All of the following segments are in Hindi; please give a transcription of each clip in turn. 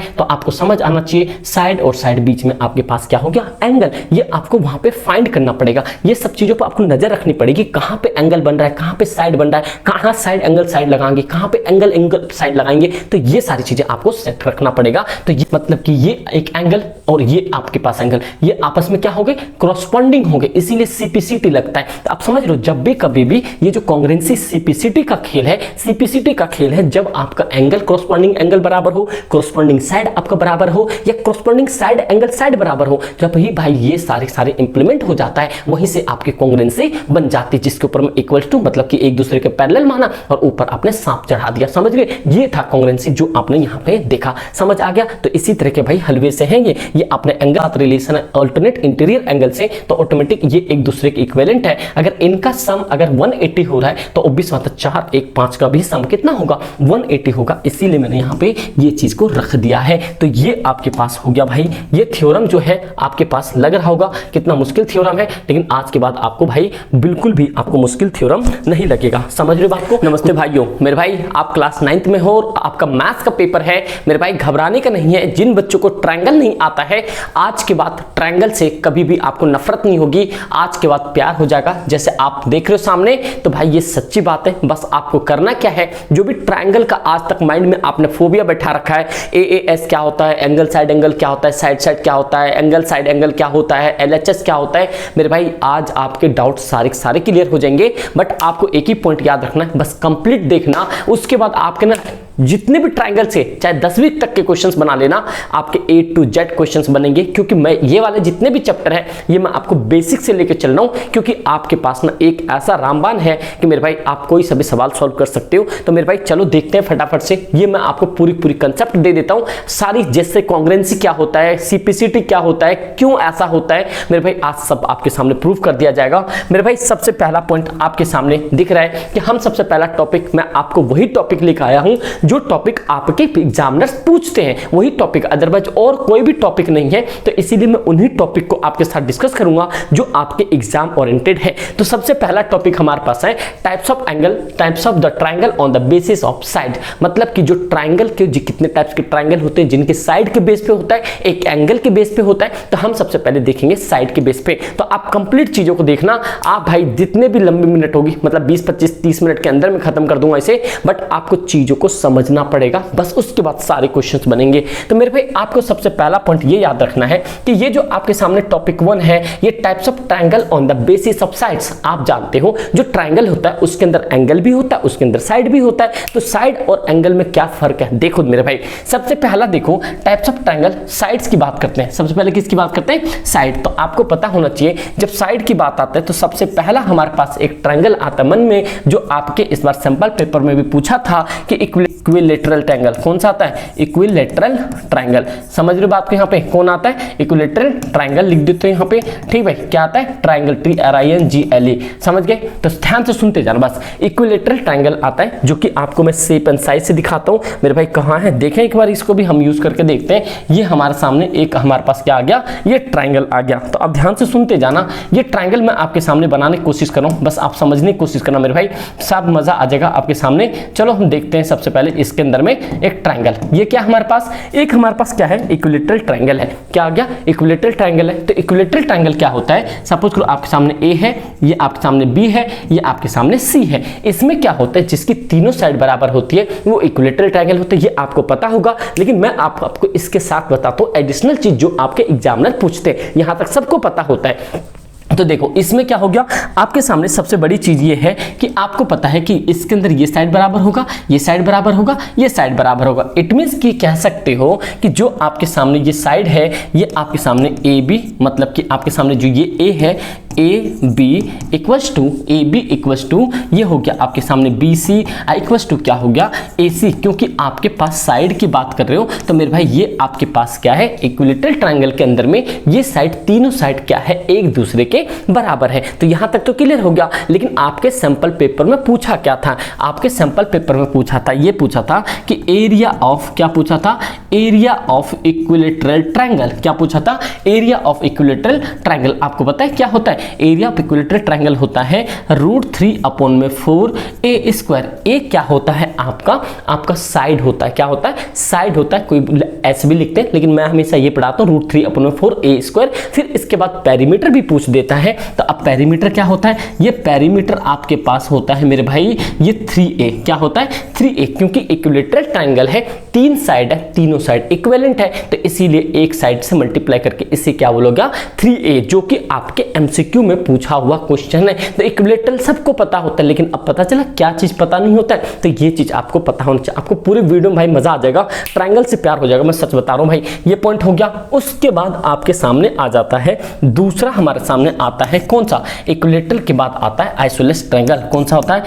है तो आपको समझ आना चाहिए साइड और साइड बीच में आपके पास क्या हो गया, एंगल। ये आपको वहां पे फाइंड करना पड़ेगा, ये सब चीजों पर आपको नजर रखनी पड़ेगी, कहां पे एंगल बन रहा है, कहां पे साइड बन रहा है, कहां साइड एंगल साइड लगाएंगे, कहां पे एंगल एंगल साइड लगाएंगे, तो ये सारी चीजें आपको सेट रखना पड़ेगा। तो ये मतलब कि ये एक एंगल और ये आपके पास एंगल, ये आपस में क्या हो गए, क्रॉसपॉन्डिंग हो गए, इसीलिए सीपीसीटी लगता है। तो आप समझ लो जब भी कभी भी ये जो कॉन्ग्रुएंसी सीपीसीटी का खेल है, सीपीसीटी का खेल है, जब आपका एंगल क्रॉसपॉन्डिंग एंगल बराबर हो, क्रॉसपॉन्डिंग साइड आपका बराबर हो, या क्रॉसपॉन्डिंग साइड एंगल साइड बराबर हो, जब ही भाई ये सारे इंप्लीमेंट हो जाता है, वहीं से आपकी कॉन्ग्रुएंसी बन जाती है, जिसके ऊपर में इक्वल टू मतलब कि एक दूसरे के पैरेलल माना और ऊपर आपने सांप चढ़ा दिया। समझ गए, ये था कॉन्ग्रुएंसी जो आपने यहाँ पे देखा, समझ आ गया। तो इसी तरह के भाई हलवे से हैं ये आपने एंगल रिलेशन है अल्टरनेट इंटीरियर एंगल से, तो ऑटोमेटिक ये एक दूसरे के इक्विवेलेंट है। अगर इनका सम अगर 180 हो रहा है तो ऑब्वियस बात है 4 1 5 का भी सम कितना होगा, 180 होगा, इसीलिए मैंने यहाँ पे ये चीज को रख दिया है। तो ये आपके पास हो गया भाई, ये थ्योरम जो है आपके पास लग रहा होगा कितना मुश्किल थ्योरम है, लेकिन आज के बाद आपको भाई बिल्कुल भी आपको मुश्किल थ्योरम नहीं लगेगा। समझ रहे हो बात को। नमस्ते भाइयों, मेरे भाई आप क्लास 9th में हो और आपका मैथ्स का पेपर है। मेरे भाई घबराने का नहीं है, जिन बच्चों को ट्रायंगल नहीं आता है आज के बाद ट्रायंगल से कभी भी आपको नफरत नहीं होगी, आज के बाद प्यार हो जाएगा, जैसे आप देख रहे हो सामने। तो भाई ये सच्ची बात है, बस आपको करना क्या है, जो भी ट्रायंगल का आज तक माइंड में आपने फोबिया बैठा रखा है, एएएस क्या होता है, एंगल साइड एंगल क्या होता है, साइड साइड क्या होता है, एंगल साइड एंगल क्या होता है, एलएचएस क्या होता है, मेरे भाई आज आपके डाउट सारे क्लियर हो जाएंगे। बट आपको एक ही पॉइंट याद रखना है, बस कंप्लीट देखना, उसके बाद आपके ना जितने भी ट्रायंगल से चाहे 10वीं तक के क्वेश्चंस बना लेना, आपके A to Z क्वेश्चंस बनेंगे, क्योंकि मैं ये वाले जितने भी चैप्टर है ये मैं आपको बेसिक से लेकर चल रहा हूं, क्योंकि आपके पास ना एक ऐसा रामबाण है कि मेरे भाई आप कोई सभी सवाल सॉल्व कर सकते हो। तो मेरे भाई चलो देखते हैं फटाफट से, ये मैं आपको पूरी कंसेप्ट दे देता हूं सारी, जैसे कॉन्ग्रुएंसी क्या होता है, सीपीसीटी क्या होता है, क्यों ऐसा होता है, मेरे भाई आज सब आपके सामने प्रूव कर दिया जाएगा। मेरे भाई सबसे पहला पॉइंट आपके सामने दिख रहा है कि हम सबसे पहला टॉपिक, मैं आपको वही टॉपिक लेकर आया हूं जो टॉपिक आपके एग्जामिनर्स पूछते हैं, वही टॉपिक, अदरवाइज और कोई भी टॉपिक नहीं है। तो इसीलिए मैं उन्हीं टॉपिक को आपके साथ डिस्कस करूंगा जो आपके एग्जाम ओरिएंटेड है। तो सबसे पहला टॉपिक हमारे पास है types of angle, types of the triangle on the basis of side. मतलब कि जो ट्रायंगल के जो कितने टाइप्स के ट्रायंगल होते हैं, जिनके साइड के बेस पे होता है, एक एंगल के बेस पे होता है। तो हम सबसे पहले देखेंगे साइड के बेस पे। तो आप कंप्लीट चीजों को देखना, आप भाई जितने भी लंबी मिनट होगी, मतलब 20 25 30 मिनट के अंदर में खत्म कर दूंगा इसे, बट आपको चीजों को समझना पड़ेगा, बस उसके बाद सारे क्वेश्चंस बनेंगे। तो मेरे भाई आपको सबसे पहला पॉइंट ये याद रखना है कि ये जो आपके सामने टॉपिक 1 है, ये types of triangle on the basis of sides. आप जानते हो जो ट्रायंगल होता है उसके अंदर एंगल भी होता है, उसके अंदर साइड भी होता है। तो साइड और एंगल में क्या फर्क है, देखो मेरे भाई सबसे पहला देखो टाइप्स ऑफ ट्रायंगल, साइड्स की बात करते हैं। सबसे पहले किसकी बात करते हैं, साइड। तो आपको पता होना चाहिए जब साइड की बात आता है तो सबसे पहला हमारे पास एक ट्रायंगल आता है मन में, जो आपके इस बार सैंपल पेपर में भी पूछा था कि इक्विलेटरल ट्रायंगल। कौन सा आता है, इक्विलेटरल ट्रायंगल। समझ रहे हो बात को, यहाँ पे कौन आता है, इक्विलेटरल ट्रायंगल लिख देते हैं यहाँ पे, ठीक है। क्या आता है, ट्रायंगल, TRINGLE, समझ गए। तो ध्यान से सुनते जाना, बस इक्विलेटरल ट्रायंगल आता है, जो कि आपको मैं शेप एंड साइज से दिखाता हूँ। मेरे भाई कहाँ है, देखें एक बार, इसको भी हम यूज करके देखते हैं। ये हमारे सामने एक हमारे पास क्या आ गया, ये ट्रायंगल आ गया। तो अब ध्यान से सुनते जाना, ये ट्रायंगल मैं आपके सामने बनाने की कोशिश कर रहा हूँ, बस आप समझने की कोशिश करना मेरे भाई, सब मजा आ जाएगा आपके सामने। चलो हम देखते हैं सबसे पहले इसके अंदर में एक ट्रायंगल, ये क्या हमारे पास, एक हमारे पास क्या है, इक्विलेटरल ट्रायंगल है। क्या आ गया, इक्विलेटरल ट्रायंगल है। तो इक्विलेटरल ट्रायंगल क्या होता है, सपोज करो आपके सामने ए है, ये आपके सामने बी है, ये आपके सामने सी है। इसमें क्या होता है, जिसकी तीनों साइड बराबर होती है वो इक्विलेटरल ट्रायंगल होता है। ये आपको पता होगा, लेकिन मैं आपको इसके साथ बताता हूँ एडिशनल चीज जो आपके एग्जामिनर पूछते हैं, यहां तक सबको पता होता है। तो देखो इसमें क्या हो गया, आपके सामने सबसे बड़ी चीज ये है कि आपको पता है कि इसके अंदर ये साइड बराबर होगा, ये साइड बराबर होगा, ये साइड बराबर होगा। इट मींस कि कह सकते हो कि जो आपके सामने ये साइड है, ये आपके सामने ए बी, मतलब कि आपके सामने जो ये ए है, A B equals to, A B equals to, ये हो गया आपके सामने बी सी इक्वल्स टू क्या हो गया, ए सी। क्योंकि आपके पास साइड की बात कर रहे हो, तो मेरे भाई ये आपके पास क्या है, इक्विलेटरल ट्रायंगल के अंदर में ये साइड, तीनों साइड क्या है, एक दूसरे के बराबर है। तो यहां तक तो क्लियर हो गया। लेकिन आपके सैंपल पेपर में पूछा क्या था, आपके सैंपल पेपर में पूछा था, ये पूछा था कि एरिया ऑफ, क्या पूछा था, एरिया ऑफ इक्विलेटरल ट्रायंगल। क्या पूछा था, एरिया ऑफ इक्विलेटरल ट्रायंगल। आपको पता है क्या होता है, एरिया ऑफ इक्विलेटरल ट्रायंगल होता है √3/4 ए क्या होता है आपका साइड होता है। क्या होता है? साइड होता है। कोई ऐसे भी लिखते हैं लेकिन मैं हमेशा ये पढ़ाता हूँ √3/4 A²। फिर इसके बाद पेरीमीटर भी पूछ देता है। तो अब पेरीमीटर क्या होता है? ये पेरीमीटर आपके पास होता है मेरे भाई ये 3A। क्या होता है? 3A, क्योंकि इक्विलेटरल ट्रायंगल है, 3 साइड है, तीनों साइड इक्विवेलेंट है, तो इसीलिए एक साइड से मल्टीप्लाई करके इसे क्या बोलोगा? 3A, जो कि आपके MCQ में पूछा हुआ क्वेश्चन है। तो इक्विलेटरल सबको पता होता है, लेकिन अब पता चला क्या चीज पता नहीं होता है, तो ये चीज आपको पता होना चाहिए। आपको पूरे वीडियो में भाई मजा आ जाएगा, ट्रायंगल से प्यार हो जाएगा, मैं सच बता रहा हूं भाई। ये पॉइंट हो गया। उसके बाद आपके सामने आ जाता है दूसरा, हमारे सामने आता है कौन सा? इक्विलेटरल के बाद आता है आइसोसेलेस ट्रायंगल। कौन सा होता है?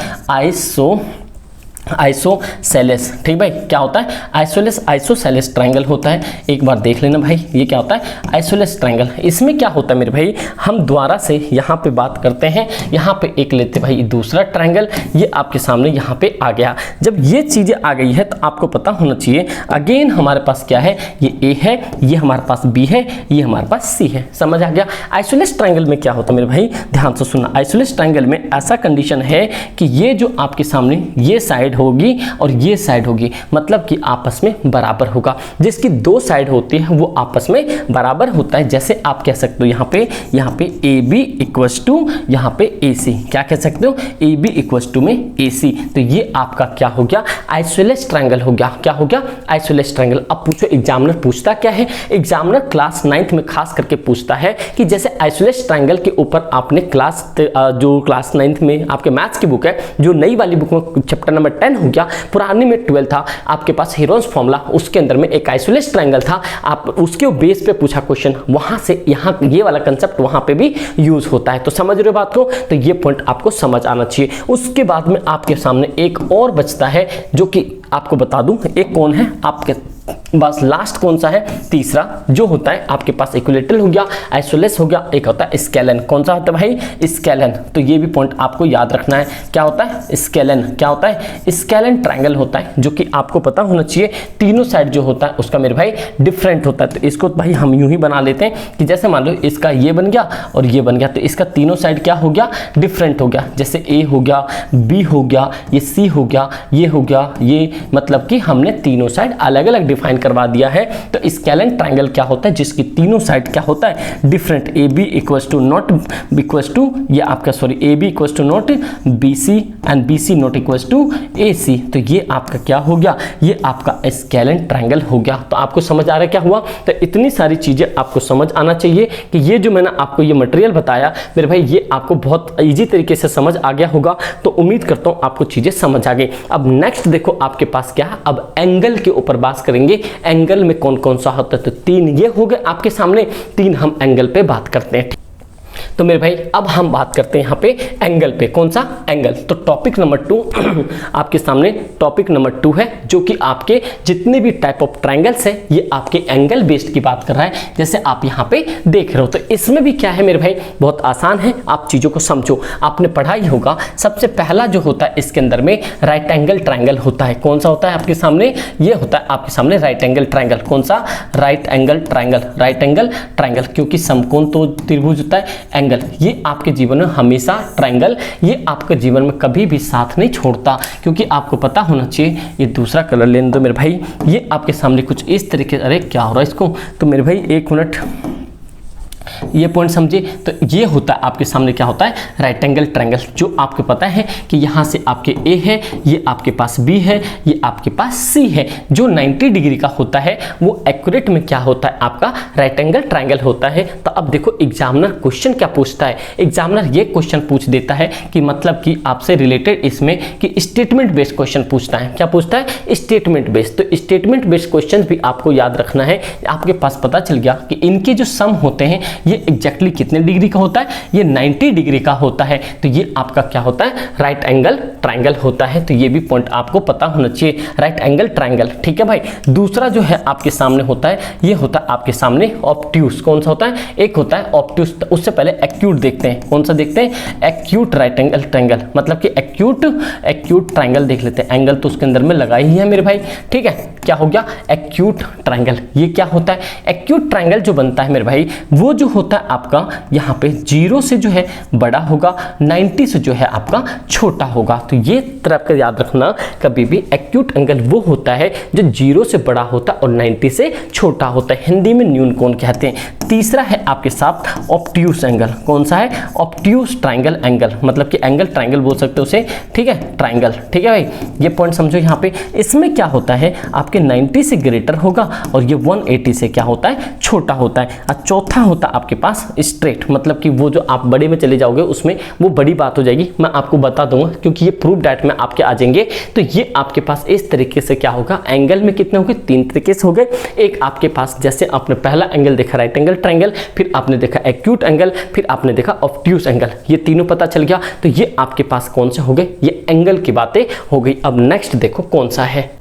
आइसोसेलेस। ठीक भाई, क्या होता है? आइसोसेलेस ट्रायंगल होता है। एक बार देख लेना भाई, ये क्या होता है? Isosceles triangle. इसमें क्या होता है मेरे भाई, हम दोबारा से यहाँ पे बात करते हैं। यहाँ पे एक लेते भाई दूसरा ट्रायंगल, ये आपके सामने यहाँ पे आ गया। जब ये चीजें आ गई है तो आपको पता होना चाहिए अगेन हमारे पास क्या है, ये A है, ये हमारे पास B है, ये हमारे पास C है। समझ आ गया? आइसोसेलेस ट्रायंगल में क्या होता है मेरे भाई, ध्यान से सुनना। आइसोसेलेस ट्रायंगल में ऐसा कंडीशन है कि ये जो आपके सामने ये साइड होगी और ये साइड होगी, मतलब कि आपस में बराबर होगा। जिसकी 2 साइड होती है वो आपस में बराबर होता है। जैसे आप कह सकते हो यहाँ पे AB इक्वल्स टू यहाँ पे AC। क्या कह सकते हो? AB इक्वल्स टू में AC। तो ये आपका क्या हो गया? आइसोसेलेस ट्रायंगल हो गया। क्या हो गया? Isosceles triangle. अब पूछो एग्जामिनर पूछता क्या है? एग्जामिनर क्लास 9th में खास करके पूछता है कि जैसे आइसोसेलेस ट्रायंगल के ऊपर आपने जो क्लास 9th में आपके मैथ्स की बुक है, जो नई वाली बुक में चैप्टर नंबर 10 हो गया, पुरानी में 12 था, आपके पास हीरोन्स फॉर्मूला, उसके अंदर में एक आइसोसेलेस ट्रायंगल था। आप उसके बेस पे पूछा क्वेश्चन, वहां से यहाँ ये वाला कंसेप्ट वहां पे भी यूज होता है। तो समझ रहे हो बात को? तो ये पॉइंट आपको समझ आना चाहिए। उसके बाद में आपके सामने एक और बचता है, जो कि आपको बता दूं एक कौन है आपके बस लास्ट कौन सा है? तीसरा, जो होता है आपके पास इक्विलेटरल हो गया, आइसोसेलेस हो गया, एक होता है स्केलन। कौन सा होता है भाई? स्केलन। तो ये भी पॉइंट आपको याद रखना है। क्या होता है? स्केलन। क्या होता है? स्केलन ट्रायंगल होता है, जो कि आपको पता होना चाहिए। तीनों साइड जो होता है उसका मेरे भाई डिफरेंट होता है। तो इसको भाई हम यूं ही बना लेते हैं कि जैसे मान लो इसका ये बन गया और ये बन गया, तो इसका तीनों साइड क्या हो गया? डिफरेंट हो गया। जैसे A हो गया, B हो गया, ये C हो गया, ये हो गया, ये मतलब कि हमने तीनों साइड अलग अलग डिफाइन करवा दिया है। तो स्केलन ट्रायंगल क्या होता है? जिसकी तीनों साइड क्या होता है? Different. AB equals to not equals to ये आपका AB equals to not BC and BC not equals to AC। तो ये आपका क्या हो गया? ये आपका स्केलन ट्रायंगल हो गया। तो आपको समझ आ रहा है क्या हुआ? तो इतनी सारी चीजें आपको समझ आना चाहिए कि ये जो मैंने आपको ये मटेरियल बताया मेरे भाई, ये आपको बहुत इजी तरीके से समझ आ गया होगा। तो उम्मीद करता हूं आपको चीजें समझ आ गई। अब नेक्स्ट देखो आपके पास क्या है, अब एंगल के ऊपर बात करेंगे। एंगल में कौन कौन सा होता है? तो 3 ये हो गए आपके सामने, 3 हम एंगल पे बात करते हैं। तो मेरे भाई अब हम बात करते हैं यहाँ पे एंगल पे। कौन सा? एंगल। तो टॉपिक नंबर 2 आपके सामने टॉपिक नंबर 2 है, जो कि आपके जितने भी टाइप ऑफ ट्रायंगल्स है ये आपके एंगल बेस्ड की बात कर रहा है, जैसे आप यहाँ पे देख रहे हो। तो इसमें भी क्या है मेरे भाई, बहुत आसान है, आप चीजों को समझो। आपने पढ़ा ही होगा, सबसे पहला जो होता है इसके अंदर में राइट एंगल ट्रायंगल होता है। कौन सा होता है आपके सामने? ये होता है आपके सामने राइट एंगल ट्रायंगल। कौन सा? Right angle triangle. Right angle triangle, क्योंकि समकोण तो त्रिभुज होता है, एंगल ये आपके जीवन में हमेशा ट्रायंगल ये आपके जीवन में कभी भी साथ नहीं छोड़ता, क्योंकि आपको पता होना चाहिए। ये दूसरा कलर लेने दो मेरे भाई। ये आपके सामने कुछ इस तरीके, अरे क्या हो रहा है इसको, तो मेरे भाई एक मिनट, ये पॉइंट समझिए। तो ये होता है आपके सामने क्या होता है? Right angle triangle. जो आपको पता है कि यहाँ से आपके A है, ये आपके पास B है, ये आपके पास C है। जो 90 डिग्री का होता है वो एक्यूरेट में क्या होता है? आपका राइट एंगल ट्रायंगल होता है। तो अब देखो एग्जामिनर क्वेश्चन क्या पूछता है। एग्जामिनर ये क्वेश्चन पूछ देता है कि मतलब कि आपसे रिलेटेड इसमें कि स्टेटमेंट बेस्ड क्वेश्चन पूछता है। क्या पूछता है? Statement based. तो स्टेटमेंट बेस्ड क्वेश्चन भी आपको याद रखना है। आपके पास पता चल गया कि इनके जो सम होते हैं ये एग्जैक्टली कितने डिग्री का होता है? ये 90 डिग्री का होता है। तो ये आपका क्या होता है? राइट एंगल ट्रायंगल होता है। तो ये भी पॉइंट आपको पता होना चाहिए, राइट एंगल ट्रायंगल। ठीक है भाई। दूसरा जो है आपके सामने होता है, ये होता है आपके सामने ऑब्ट्यूस। कौन सा होता है? एक होता है ऑब्ट्यूस। उससे पहले एक्यूट देखते हैं। कौन सा देखते हैं? एक्यूट राइट एंगल ट्रायंगल, मतलब कि एक्यूट ट्रायंगल देख लेते हैं। एंगल तो उसके अंदर में लगा ही है मेरे भाई। ठीक है, क्या हो गया? Acute triangle. ये क्या होता है? एक्यूट ट्रायंगल जो बनता है मेरे भाई, वो जो होता है आपका यहाँ पे 0 से जो है बड़ा होगा, 90 से जो है आपका छोटा होगा। तो ये तरफ का याद रखना, कभी भी एक्यूट एंगल वो होता है जो 0 से बड़ा होता है और 90 से छोटा होता है, हिंदी में न्यून कोण कहते हैं। तीसरा है आपके साथ ऑब्ट्यूस एंगल। कौन सा है? ऑब्ट्यूस ट्रायंगल एंगल, मतलब कि एंगल ट्रायंगल बोल सकते हो उसे, ठीक है, ट्रायंगल, ठीक है भाई। ये पॉइंट समझो यहाँ पे। इसमें क्या होता है, आपके 90 से ग्रेटर होगा और ये 180 से क्या होता है, छोटा होता है। और चौथा होता है आपके पास स्ट्रेट, मतलब कि वो जो आप बड़े में चले जाओगे उसमें वो बड़ी बात हो जाएगी, मैं आपको बता दूंगा क्योंकि ये प्रूफ डैट में आपके आ जाएंगे। तो ये आपके पास इस तरीके से क्या होगा, एंगल में कितने हो गए, 3 तरीके से हो गए। एक आपके पास जैसे आपने पहला एंगल देखा राइट एंगल ट्रायंगल, फिर आपने देखा एक्यूट एंगल, फिर आपने देखा ऑब्ट्यूस एंगल, ये तीनों पता चल गया। तो ये आपके पास कौन से हो गए, ये एंगल की बातें हो गई। अब नेक्स्ट देखो कौन सा है।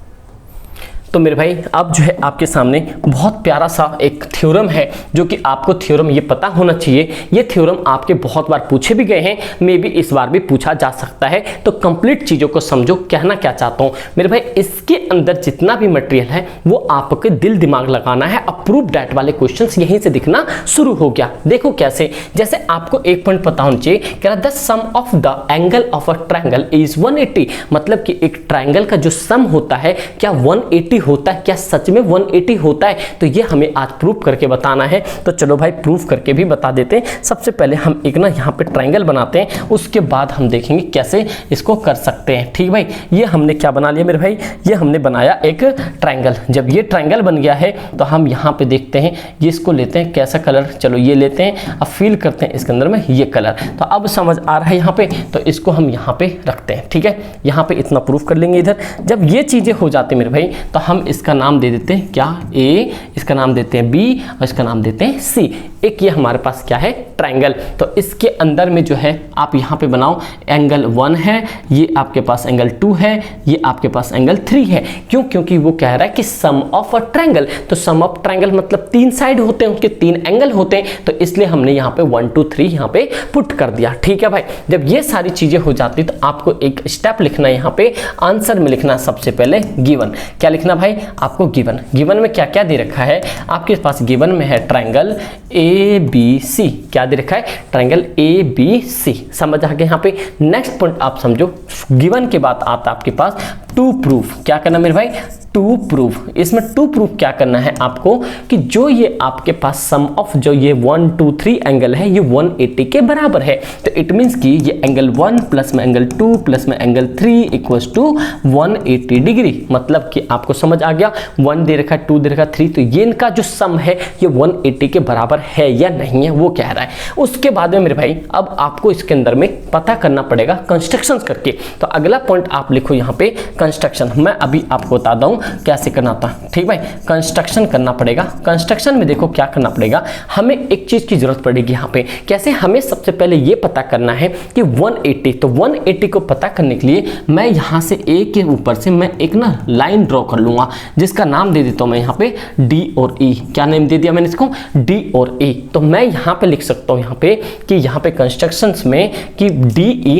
तो मेरे भाई अब जो है आपके सामने बहुत प्यारा सा एक थ्योरम है, जो कि आपको थ्योरम ये पता होना चाहिए। ये थ्योरम आपके बहुत बार पूछे भी गए हैं, मे बी इस बार भी पूछा जा सकता है। तो कंप्लीट चीज़ों को समझो, कहना क्या चाहता हूँ मेरे भाई, इसके अंदर जितना भी मटेरियल है वो आपके दिल दिमाग लगाना है। अप्रूव डैट वाले क्वेश्चंस यहीं से दिखना शुरू हो गया। देखो कैसे, जैसे आपको एक पॉइंट पता होना चाहिए, कह रहा the sum of the angle of a triangle is 180, मतलब कि एक ट्रायंगल का जो सम होता है क्या 180 होता है, क्या सच में 180 होता है? तो ये हमें आज प्रूफ करके बताना है। तो चलो भाई प्रूफ करके भी बता देते हैं। सबसे पहले हम एक ना यहाँ पे ट्रायंगल बनाते हैं, उसके बाद हम देखेंगे कैसे इसको कर सकते हैं। ठीक भाई, ये हमने क्या बना लिया मेरे भाई, ये हमने बनाया एक ट्रायंगल। जब ये ट्रायंगल बन गया है तो हम यहाँ पे देखते हैं, ये इसको लेते हैं कैसा कलर, चलो ये लेते हैं, अब फील करते हैं इसके अंदर में ये कलर। तो अब समझ आ रहा है यहाँ पे, तो इसको हम यहाँ पे रखते हैं। ठीक है, यहाँ पे इतना प्रूफ कर लेंगे इधर। जब ये चीजें हो जाती मेरे भाई, तो हम इसका नाम दे देते हैं क्या, ए, इसका नाम देते हैं बी और इसका नाम देते हैं सी। एक ये हमारे पास क्या है, ट्रायंगल। तो इसके अंदर में जो है आप यहाँ पे बनाओ, एंगल 1 है, ये आपके पास एंगल 2 है, ये आपके पास एंगल 3 है। क्यों? क्योंकि वो कह रहा है कि सम ऑफ अ ट्रायंगल। तो सम ऑफ ट्रायंगल मतलब 3 साइड होते हैं, उसके 3 एंगल होते हैं, तो इसलिए हमने यहाँ पे 1 2 3 यहाँ पे पुट कर दिया। ठीक है भाई, जब ये सारी चीजें हो जाती तो आपको एक स्टेप लिखना है यहाँ पे, आंसर में लिखना सबसे पहले गिवन। क्या लिखना भाई आपको, गिवन। गिवन में क्या क्या दे रखा है आपके पास, गिवन में है ट्रायंगल ABC। क्या दे रखा है, ट्रायंगल ABC। समझ आ गया यहाँ पे। नेक्स्ट पॉइंट आप समझो, गिवन के बाद आता आपके पास टू प्रूफ। क्या करना मेरे भाई, टू प्रूफ। इसमें टू प्रूफ क्या करना है आपको, कि जो ये आपके पास सम ऑफ जो ये 1 2 3 एंगल है ये 180 के बराबर है। तो इट मींस कि ये एंगल 1 प्लस में एंगल 2 प्लस में एंगल 3 इक्वल्स टू 180 डिग्री। मतलब कि आपको समझ आ गया, 1 दे रखा, 2 दे रखा, 3, तो ये इनका जो सम है ये 180 के बराबर है या नहीं है वो कह रहा है। उसके बाद में मेरे भाई अब आपको इसके अंदर में पता करना पड़ेगा कंस्ट्रक्शन करके। तो अगला पॉइंट आप लिखो यहाँ पे कंस्ट्रक्शन। मैं अभी आपको बता दूं कैसे करना था। ठीक भाई, कंस्ट्रक्शन करना पड़ेगा। कंस्ट्रक्शन में देखो क्या करना पड़ेगा, हमें एक चीज की जरूरत पड़ेगी यहाँ पे। कैसे, हमें सबसे पहले ये पता करना है कि 180, तो 180 को पता करने के लिए मैं यहाँ से ए के ऊपर से मैं एक ना लाइन ड्रॉ कर लूंगा, जिसका नाम दे देता हूँ मैं यहाँ पे डी और ई। क्या नेम दे दिया मैंने इसको, डी और ई। तो मैं यहाँ पे लिख सकता हूँ यहाँ पे कि यहाँ पे कंस्ट्रक्शन में कि डी ए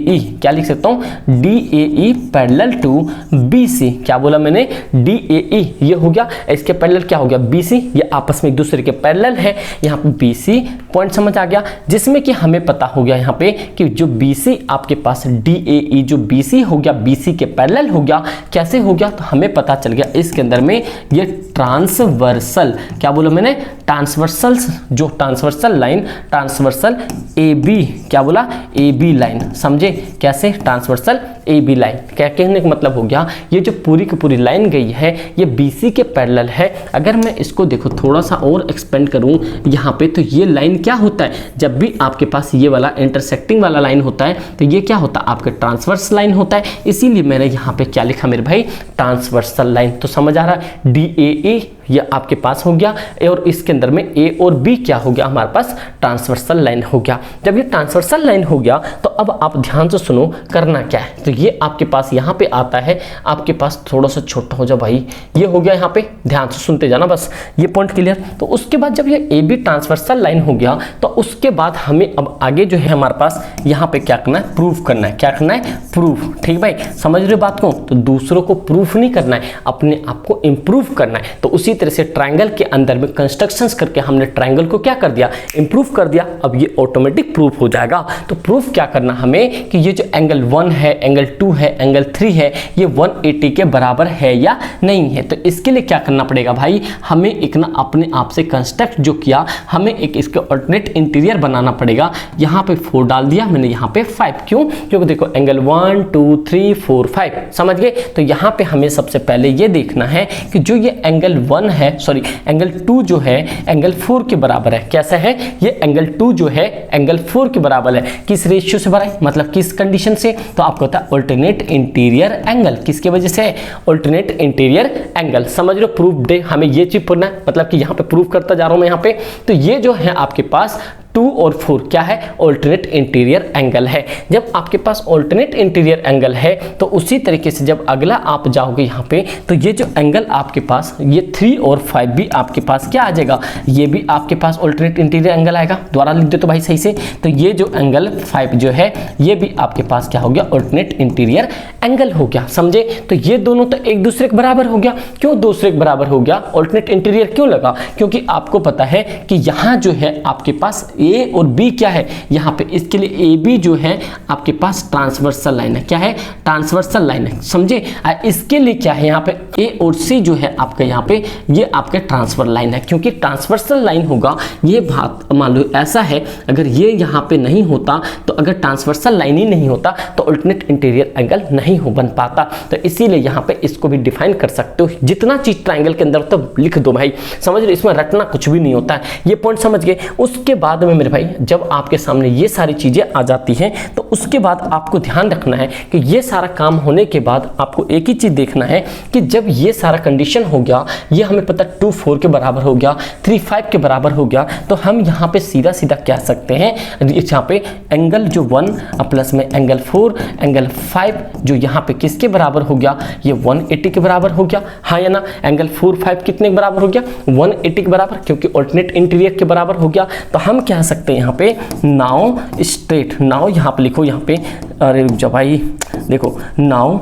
ई, क्या लिख सकता हूँ, D A E parallel to B C. क्या बोला मैंने, डी ए ई, ये हो गया, इसके पैरेलल क्या हो गया, बी सी। ये आपस में एक दूसरे के पैरेलल है। यहाँ पे बी सी पॉइंट समझ आ गया, जिसमें कि हमें पता हो गया यहाँ पे कि जो बी सी आपके पास डी ए ई जो बी सी हो गया, बी सी के पैरेलल हो गया। कैसे हो गया, तो हमें पता चल गया इसके अंदर में ये ट्रांसवर्सल, क्या बोला मैंने, ट्रांसवर्सल, जो transversal line, transversal A B, क्या बोला, ए बी लाइन। समझे कैसे, ट्रांसवर्सल ए बी लाइन। क्या कहने का मतलब हो गया, ये जो पूरी की पूरी लाइन गई है ये BC के पैरेलल है। अगर मैं इसको देखो थोड़ा सा और एक्सपेंड करूं यहाँ पे, तो ये लाइन क्या होता है, जब भी आपके पास ये वाला इंटरसेक्टिंग वाला लाइन होता है तो ये क्या होता है, आपके ट्रांसवर्स लाइन होता है। इसीलिए मैंने यहाँ पे क्या लिखा मेरे भाई, ट्रांसवर्सल लाइन। तो समझ आ रहा है, DAE ये आपके पास हो गया, और इसके अंदर में A और B क्या हो गया, हमारे पास ट्रांसवर्सल लाइन हो गया। जब ये ट्रांसवर्सल लाइन हो गया तो अब आप ध्यान से सुनो करना क्या है। तो ये आपके पास यहाँ पे आता है, आपके पास थोड़ा सा छोटा हो जाओ भाई, ये हो गया यहाँ पे, ध्यान से सुनते जाना बस, ये पॉइंट क्लियर। तो उसके बाद जब ये AB ट्रांसवर्सल लाइन हो गया तो उसके बाद हमें अब आगे जो है हमारे पास यहाँ पे क्या करना है, प्रूफ करना है। क्या करना है, प्रूफ। ठीक भाई, समझ रहे हो बात को। तो दूसरों को प्रूफ नहीं करना है, अपने आप को इंप्रूव करना है। तो उसी तरह से ट्रायंगल के अंदर में कंस्ट्रक्शंस करके हमने ट्रायंगल को क्या कर दिया, इंप्रूव कर दिया। अब ये ऑटोमेटिक प्रूफ हो जाएगा। तो प्रूफ क्या करना हमें कि ये जो एंगल 1 है, एंगल 2 है, एंगल 3 है, ये 180 के बराबर है या नहीं है। तो इसके लिए क्या करना पड़ेगा भाई, हमें एक ना अपने आप से कंस्ट्रक्ट जो किया, हमें एक इसके ऑल्टरनेट इंटीरियर बनाना पड़ेगा। यहाँ पे 4 डाल दिया मैंने, यहाँ पे 5। क्यों? क्योंकि देखो एंगल 1 2 3 4 5, समझ गए। तो यहाँ पे हमें सबसे पहले ये देखना है कि जो ये एंगल 1 है, सॉरी एंगल 2 जो है एंगल 4 के बराबर है। कैसा है ये एंगल 2 जो है एंगल 4 के बराबर है। किस रेशियो से बराबर, मतलब किस कंडीशन से? तो आपको होता है ऑल्टरनेट इंटीरियर एंगल। किसके वजह से? Alternate interior angle. समझ लो, प्रूफ डे हमें ये चीज पढ़ना है, मतलब कि यहाँ पे प्रूफ करता जा रहा हूं मैं यहाँ पे। तो ये जो है आपके पास 2 और 4 क्या है, ऑल्टरनेट इंटीरियर एंगल है। जब आपके पास ऑल्टरनेट इंटीरियर एंगल है तो उसी तरीके से जब अगला आप जाओगे यहाँ पे, तो ये जो एंगल आपके पास ये 3 और 5 भी आपके पास क्या आ जाएगा, ये भी आपके पास ऑल्टरनेट इंटीरियर एंगल आएगा। दोबारा लिख दो तो भाई सही से। तो ये जो एंगल 5 जो है ये भी आपके पास क्या हो गया, ऑल्टरनेट इंटीरियर एंगल हो गया। समझे? तो ये दोनों तो एक दूसरे के बराबर हो गया। क्यों दूसरे के बराबर हो गया? ऑल्टरनेट इंटीरियर क्यों लगा? क्योंकि आपको पता है कि यहाँ जो है आपके पास ए और बी क्या है, यहाँ पे इसके लिए ए बी जो है आपके पास ट्रांसवर्सल लाइन है। क्या है? ट्रांसवर्सल लाइन है। समझे? इसके लिए क्या है, यहाँ पे ए और सी जो है आपका यहाँ पे ये आपके ट्रांसफर लाइन है। क्योंकि ट्रांसवर्सल लाइन होगा, ये बात मान लो ऐसा है, अगर ये यहाँ पे नहीं होता, तो अगर ट्रांसवर्सल लाइन ही नहीं होता तो ऑल्टरनेट इंटीरियर एंगल नहीं हो बन पाता। तो इसीलिए यहाँ पे इसको भी डिफाइन कर सकते हो। जितना चीज ट्रायंगल के अंदर तो लिख दो भाई, समझ लो, इसमें रटना कुछ भी नहीं होता है। ये पॉइंट समझ गए। उसके बाद में मेरे भाई जब आपके सामने ये सारी चीजें आ जाती हैं तो उसके बाद आपको ध्यान रखना है कि ये सारा काम होने के बाद आपको एक ही चीज देखना है कि जब ये सारा कंडीशन हो गया, ये हमें पता 2 4 के बराबर हो गया, 3 5 के बराबर हो गया, तो हम यहाँ पे सीधा सीधा कह सकते हैं यहाँ पे एंगल जो 1 प्लस में एंगल 4 एंगल 5 जो यहाँ पे किसके बराबर हो गया, ये 180 के बराबर हो गया। हाँ या ना? एंगल 4 5 कितने के बराबर हो गया? 180 के बराबर, क्योंकि ऑल्टरनेट इंटीरियर के बराबर हो गया। तो हम कह सकते हैं यहाँ पे नाउ स्ट्रेट, नाउ यहाँ पे लिखो, यहाँ पे अरे रुक जाओ भाई, देखो now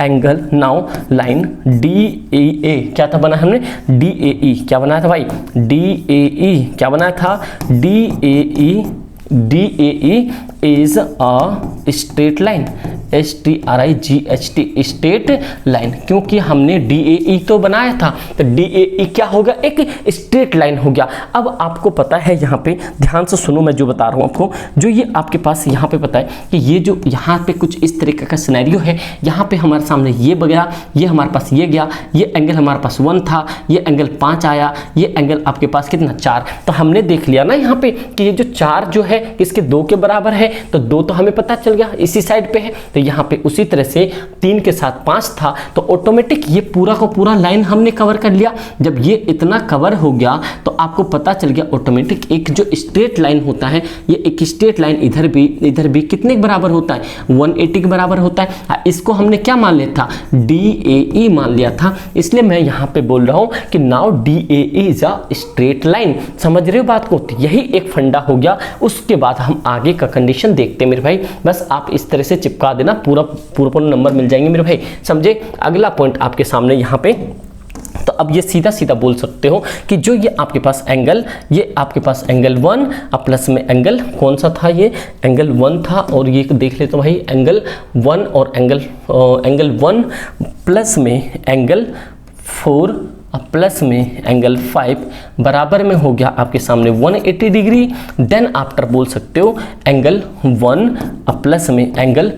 angle, now line DAE क्या था बना हमने, DAE क्या बनाया था भाई, DAE क्या बनाया था, DAE is a straight line, STRIGHT straight line. क्योंकि हमने DAE तो बनाया था, तो DAE क्या होगा, एक स्ट्रेट लाइन हो गया। अब आपको पता है, यहाँ पे ध्यान से सुनो, मैं जो बता रहा हूँ आपको, जो ये आपके पास यहाँ पे पता है कि ये जो यहाँ पे कुछ इस तरीके का सिनेरियो है, यहाँ पे हमारे सामने ये गया, ये हमारे पास ये गया, ये एंगल हमारे पास 1 था, ये एंगल 5 आया, ये एंगल आपके पास कितना 4। तो हमने देख लिया ना यहाँ पे कि ये जो 4 जो है किसके 2 के बराबर है, तो 2 तो हमें पता चल गया इसी साइड पे है। तो यहाँ पे उसी तरह से 3 के साथ 5 था, तो ऑटोमेटिक ये पूरा का पूरा लाइन हमने कवर कर लिया। जब ये इतना कवर हो गया तो आपको पता चल गया ऑटोमेटिक एक जो स्ट्रेट लाइन होता है, ये एक स्ट्रेट लाइन इधर भी कितने के बराबर होता है, 180 के बराबर होता है। इसको हमने क्या मान लिया था, DAE मान लिया था। इसलिए मैं यहाँ पे बोल रहा हूँ कि now DAE is a straight line. समझ रहे हो बात को? तो यही एक फंडा हो गया। उसके बाद हम आगे का कंडीशन देखते हैं मेरे भाई। बस आप इस तरह से चिपका देना, पूरा नंबर मिल जाएंगे मेरे भाई। समझे? अगला पॉइंट आपके सामने यहाँ पे, तो अब ये सीधा सीधा बोल सकते हो कि जो ये आपके पास एंगल, ये आपके पास एंगल 1 प्लस में एंगल कौन सा था, ये एंगल 1 था, और ये देख ले तो भाई एंगल 1 और एंगल 1 प्लस में एंगल 4 प्लस में एंगल 5 बराबर में हो गया आपके सामने 180 डिग्री। देन आफ्टर बोल सकते हो एंगल 1 प्लस में एंगल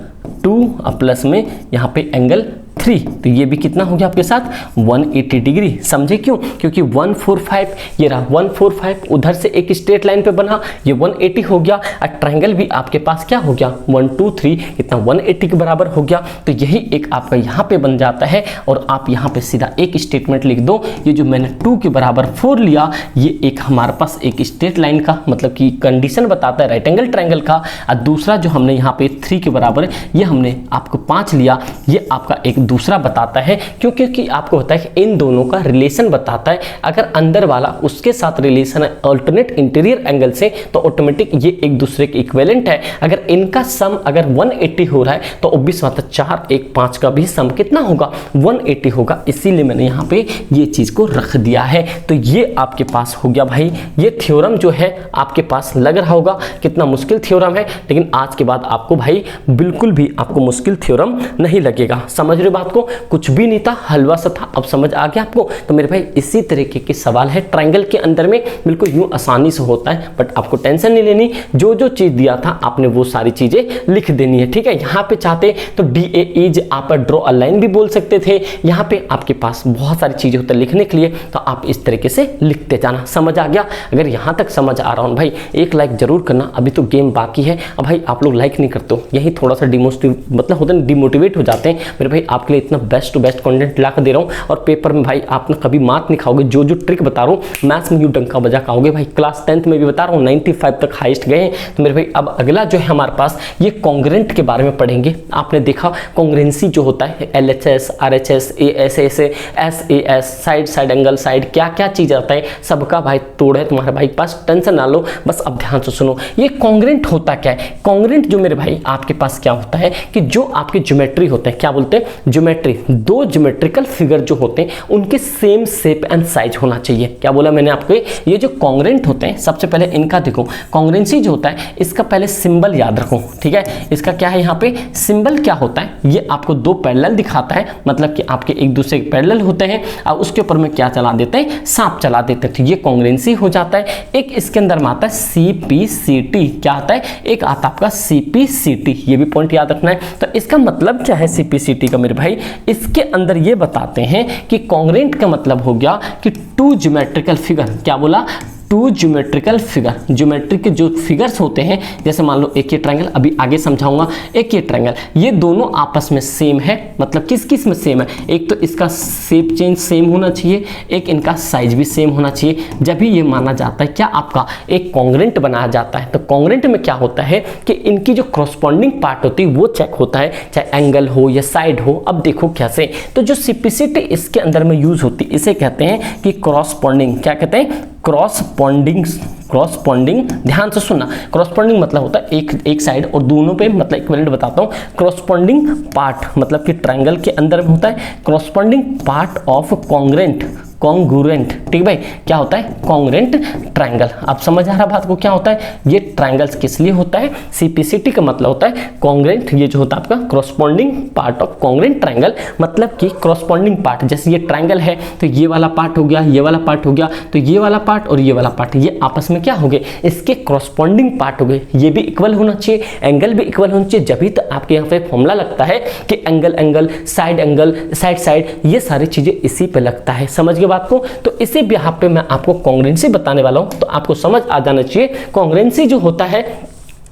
2 प्लस में यहाँ पे एंगल 3, तो ये भी कितना हो गया आपके साथ 180 डिग्री। समझे क्यों? क्योंकि 145 ये रहा 145 उधर से एक स्ट्रेट लाइन पे बना, ये 180 हो गया। और ट्रायंगल भी आपके पास क्या हो गया 1 2 3 इतना 180 के बराबर हो गया। तो यही एक आपका यहाँ पे बन जाता है। और आप यहाँ पे सीधा एक स्टेटमेंट लिख दो, ये जो मैंने 2 के बराबर 4 लिया, ये एक हमारे पास एक स्ट्रेट लाइन का मतलब कि कंडीशन बताता है राइट एंगल ट्रायंगल का। और दूसरा जो हमने यहाँ पे 3 के बराबर ये हमने आपको 5 लिया, ये आपका एक दूसरा बताता है, क्योंकि आपको होता है कि इन दोनों का रिलेशन बताता है। अगर अंदर वाला उसके साथ रिलेशन है अल्टरनेट इंटीरियर एंगल से, तो ऑटोमेटिक ये एक दूसरे के इक्विवेलेंट है। अगर इनका सम अगर 180 हो रहा है तो ऑब्वियस बात है 4 1 5 का भी सम कितना होगा, 180 होगा। इसीलिए मैंने यहाँ पे ये चीज को रख दिया है। तो ये आपके पास हो गया भाई, ये थ्योरम जो है आपके पास लग रहा होगा कितना मुश्किल थ्योरम है, लेकिन आज के बाद आपको भाई बिल्कुल भी आपको मुश्किल थ्योरम नहीं लगेगा। समझ रहे बात को, कुछ भी नहीं था, हलवा सा था, अब समझ आ गया आपको। तो मेरे भाई इसी तरीके के सवाल है ट्रायंगल के अंदर में, बिल्कुल यूं आसानी से होता है, बट आपको टेंशन नहीं लेनी। जो जो चीज दिया था आपने वो सारी चीजें लिख देनी है, ठीक है। यहाँ पे चाहते तो DAEs आप ड्रॉ अ लाइन भी बोल सकते थे। यहाँ पे आपके पास बहुत सारी चीजें होती है लिखने के लिए, तो आप इस तरीके से लिखते जाना। समझ आ गया? अगर यहाँ तक समझ आ रहा हूँ भाई, एक लाइक जरूर करना, अभी तो गेम बाकी है। अब भाई आप लोग लाइक नहीं करते हो, यही थोड़ा सा मतलब होता है डिमोटिवेट हो जाते हैं। मेरे भाई आपके लिए इतना बेस्ट टू बेस्ट कंटेंट ला कर दे रहा हूँ, और पेपर में भाई आप ना कभी मात नहीं खाओगे। जो जो ट्रिक बता रहा हूँ मैथ्स में यूं डंका बजा खाओगे भाई। क्लास 10th में भी बता रहा हूँ 95 तक हाईएस्ट गए हैं। तो मेरे भाई अब अगला जो है हमारे पास ये कॉन्ग्रेंट के बारे में पढ़ेंगे। आपने देखा कॉन्ग्रेंसी जो होता है LHS RHS ASS SAS side side angle side क्या क्या चीज आता है सबका भाई तोड़ है तुम्हारे भाई पास, टेंशन ना लो, बस अब ध्यान से सुनो। ये कॉन्ग्रेंट होता क्या है? कॉन्ग्रेंट जो मेरे भाई आपके पास क्या होता है कि जो आपके ज्योमेट्री होते हैं, क्या बोलते हैं ज्योमेट्री, दो ज्योमेट्रिकल फिगर जो होते हैं उनके सेम शेप एंड साइज होना चाहिए। क्या बोला मैंने आपको? ये जो कॉन्ग्रेंट होते हैं सबसे पहले इनका देखो, कॉन्ग्रेंसी जो होता है इसका पहले सिंबल याद रखो, ठीक है। इसका क्या है यहाँ पे सिंबल क्या होता है, ये आपको दो पैरेलल दिखाता है, मतलब कि आपके एक दूसरे के पैरेलल होते हैं और उसके ऊपर में क्या चला देते हैं, सांप चला देते हैं, तो ये कॉन्ग्रेंसी हो जाता है। एक इसके अंदर में आता है CPCT, क्या आता है, एक आता आपका CPCT, ये भी पॉइंट याद रखना है। तो इसका मतलब क्या है CPCT का मेरे भाई, इसके अंदर ये बताते हैं कि कॉन्ग्रेंट का मतलब हो गया कि टू ज्योमेट्रिकल फिगर, क्या बोला, टू ज्योमेट्रिकल फिगर, ज्योमेट्री के जो फिगर्स होते हैं, जैसे मान लो एक ये ट्रायंगल, अभी आगे समझाऊंगा, एक ये ट्रायंगल, ये दोनों आपस में सेम है, मतलब किस किस में सेम है, एक तो इसका शेप चेंज सेम होना चाहिए, एक इनका साइज भी सेम होना चाहिए, जब भी ये माना जाता है क्या आपका एक कॉन्ग्रेंट बनाया जाता है। तो कॉन्ग्रेंट में क्या होता है कि इनकी जो क्रॉसपॉन्डिंग पार्ट होती है वो चेक होता है, चाहे एंगल हो या साइड हो। अब देखो कैसे, तो जो CPCT इसके अंदर में यूज होती है, इसे कहते हैं कि क्रॉसपॉन्डिंग, क्या कहते हैं, क्रॉसपॉन्डिंग, क्रॉसपॉन्डिंग, ध्यान से सुनना। क्रॉसपॉन्डिंग मतलब होता है एक साइड और दोनों पे मतलब इक्विवेलेंट बताता हूँ। क्रॉसपॉन्डिंग पार्ट मतलब कि ट्रायंगल के अंदर में होता है corresponding part of congruent, congruent, ठीक भाई, क्या होता है कॉन्ग्रेंट ट्रायंगल। आप समझ आ रहा बात को, क्या होता है ये ट्रायंगल्स किस लिए होता है, CPCT का मतलब होता है कॉन्ग्रेंट, ये जो होता है आपका corresponding part of congruent triangle, मतलब कि क्रॉसपॉन्डिंग पार्ट, जैसे ये ट्रायंगल है तो ये वाला पार्ट हो गया, ये वाला पार्ट हो गया, तो ये वाला पार्ट और ये वाला पार्ट ये आपस में क्या हो गए, इसके क्रॉसपॉन्डिंग पार्ट हो गए। ये भी इक्वल होना चाहिए, एंगल भी इक्वल होना चाहिए, जब भी तो आपके यहाँ पे फॉर्मूला लगता है कि एंगल साइड साइड, ये सारी चीजें इसी पे लगता है। समझ गए बात को? तो इसी भी यहाँ पे मैं आपको कॉन्ग्रेंसी बताने वाला हूं, तो आपको समझ आ जाना चाहिए कॉन्ग्रेंसी जो होता है,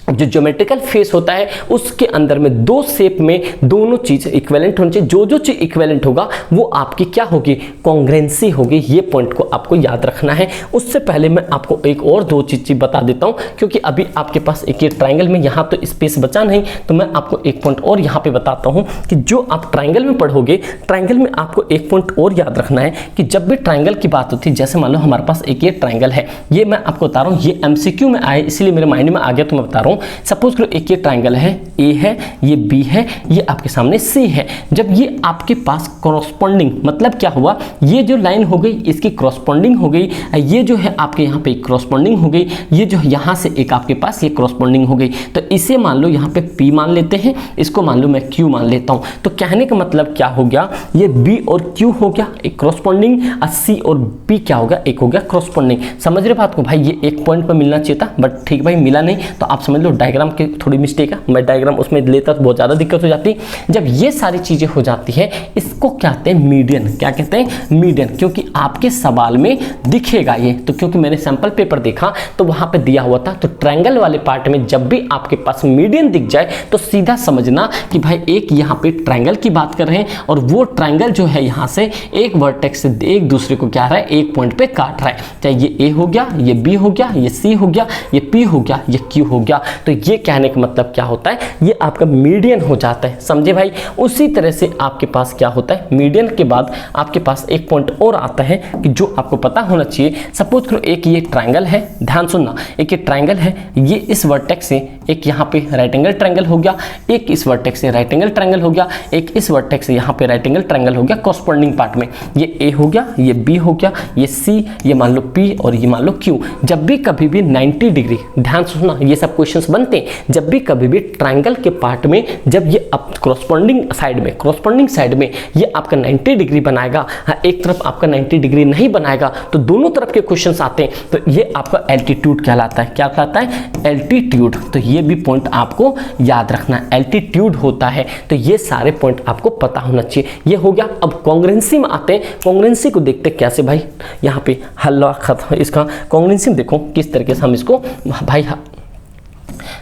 जो ज्योमेट्रिकल फेस होता है उसके अंदर में दो शेप में दोनों चीज इक्विवेलेंट होनी चाहिए। जो जो चीज इक्विवेलेंट होगा वो आपकी क्या होगी, कॉन्ग्रेंसी होगी। ये पॉइंट को आपको याद रखना है। उससे पहले मैं आपको एक और दो चीज बता देता हूं, क्योंकि अभी आपके पास एक ये ट्रायंगल में यहाँ तो स्पेस बचा नहीं, तो मैं आपको एक पॉइंट और यहाँ पे बताता हूँ कि जो आप ट्रायंगल में पढ़ोगे, ट्रायंगल में आपको एक पॉइंट और याद रखना है कि जब भी ट्रायंगल की बात होती है, जैसे मान लो हमारे पास एक ये ट्रायंगल है, ये मैं आपको बता रहा हूँ, ये MCQ में आए इसलिए मेरे माइंड में आ गया तो मैं बता रहा हूँ। सपोज करो एक ये ट्रायंगल है, A है, ये B है, ये आपके सामने C है। जब ये आपके पास क्रॉसपॉन्डिंग, मतलब क्या हुआ, ये जो लाइन हो गई इसकी क्रॉसपॉन्डिंग हो गई, ये जो है आपके यहाँ पे क्रॉसपॉन्डिंग हो गई, ये जो यहाँ से एक आपके पास ये क्रॉसपॉन्डिंग हो गई, तो इसे मान लो यहाँ पे P मान लेते हैं, इसको मान लो मैं Q मान लेता हूँ। तो कहने का मतलब क्या हो गया, ये B और Q हो गया एक क्रॉसपॉन्डिंग, C और B क्या हो गया, एक हो गया क्रॉसपॉन्डिंग। समझ रहे बात को भाई, ये एक पॉइंट पर मिलना चाहिए था, बट ठीक भाई मिला नहीं, तो आप समझ लो डायग्राम के थोड़ी मिस्टेक है, मैं डायग्राम उसमें लेता तो बहुत ज़्यादा दिक्कत हो जाती। जब ये सारी चीज़ें हो जाती है, इसको क्या कहते हैं, मीडियन। क्या कहते हैं, मीडियन, क्योंकि आपके सवाल में दिखेगा ये, तो क्योंकि मैंने सैंपल पेपर देखा तो वहाँ पे दिया हुआ था, तो ट्रायंगल वाले पार्ट में जब भी आपके पास मीडियन दिख जाए तो सीधा समझना कि भाई एक यहाँ पे ट्रायंगल की बात कर रहे हैं और वो ट्रायंगल जो है यहाँ से एक वर्टेक्स से एक दूसरे को क्या रहा है, एक पॉइंट पे काट रहा है। चाहे ये A हो गया, ये B हो गया, ये C हो गया, ये P हो गया, ये Q हो गया। तो ये कहने का मतलब क्या होता है, ये आपका मीडियन हो जाता है, समझे भाई। उसी तरह से आपके पास क्या होता है, मीडियन के बाद आपके पास एक पॉइंट और आता है कि जो आपको पता होना चाहिए। सपोज करो एक ये ट्रायंगल है, ध्यान सुनना, एक ये ट्रायंगल है, ये इस वर्टेक्स से एक यहाँ पे राइट एंगल ट्रायंगल हो गया, एक इस वर्टेक्स से राइट एंगल ट्रायंगल हो गया, एक इस वर्टेक्स से यहाँ पे राइट एंगल ट्रायंगल हो गया कॉरस्पॉन्डिंग पार्ट में। ये ए हो गया, ये बी हो गया, ये सी, ये मान लो पी और ये मान लो क्यू। जब भी कभी भी 90 डिग्री, ध्यान सुनना, ये सब क्वेश्चंस बनते हैं जब भी कभी भी ट्रायंगल के पार्ट में जब ये कॉरस्पॉन्डिंग साइड में ये आपका 90 डिग्री बनाएगा, हाँ एक तरफ आपका 90 डिग्री नहीं बनाएगा तो दोनों तरफ के क्वेश्चंस आते हैं, तो ये आपका एल्टीट्यूड कहलाता है। क्या कहलाता है, एल्टीट्यूड। तो ये भी पॉइंट आपको याद रखना, एल्टीट्यूड होता है। तो ये सारे पॉइंट आपको पता होना चाहिए। ये हो गया। अब कॉन्ग्रुएंसी में आते हैं, कॉन्ग्रुएंसी को देखते कैसे भाई, यहाँ पे हल्ला खत्म, इसका कॉन्ग्रुएंसी देखो किस तरीके से हम इसको भाई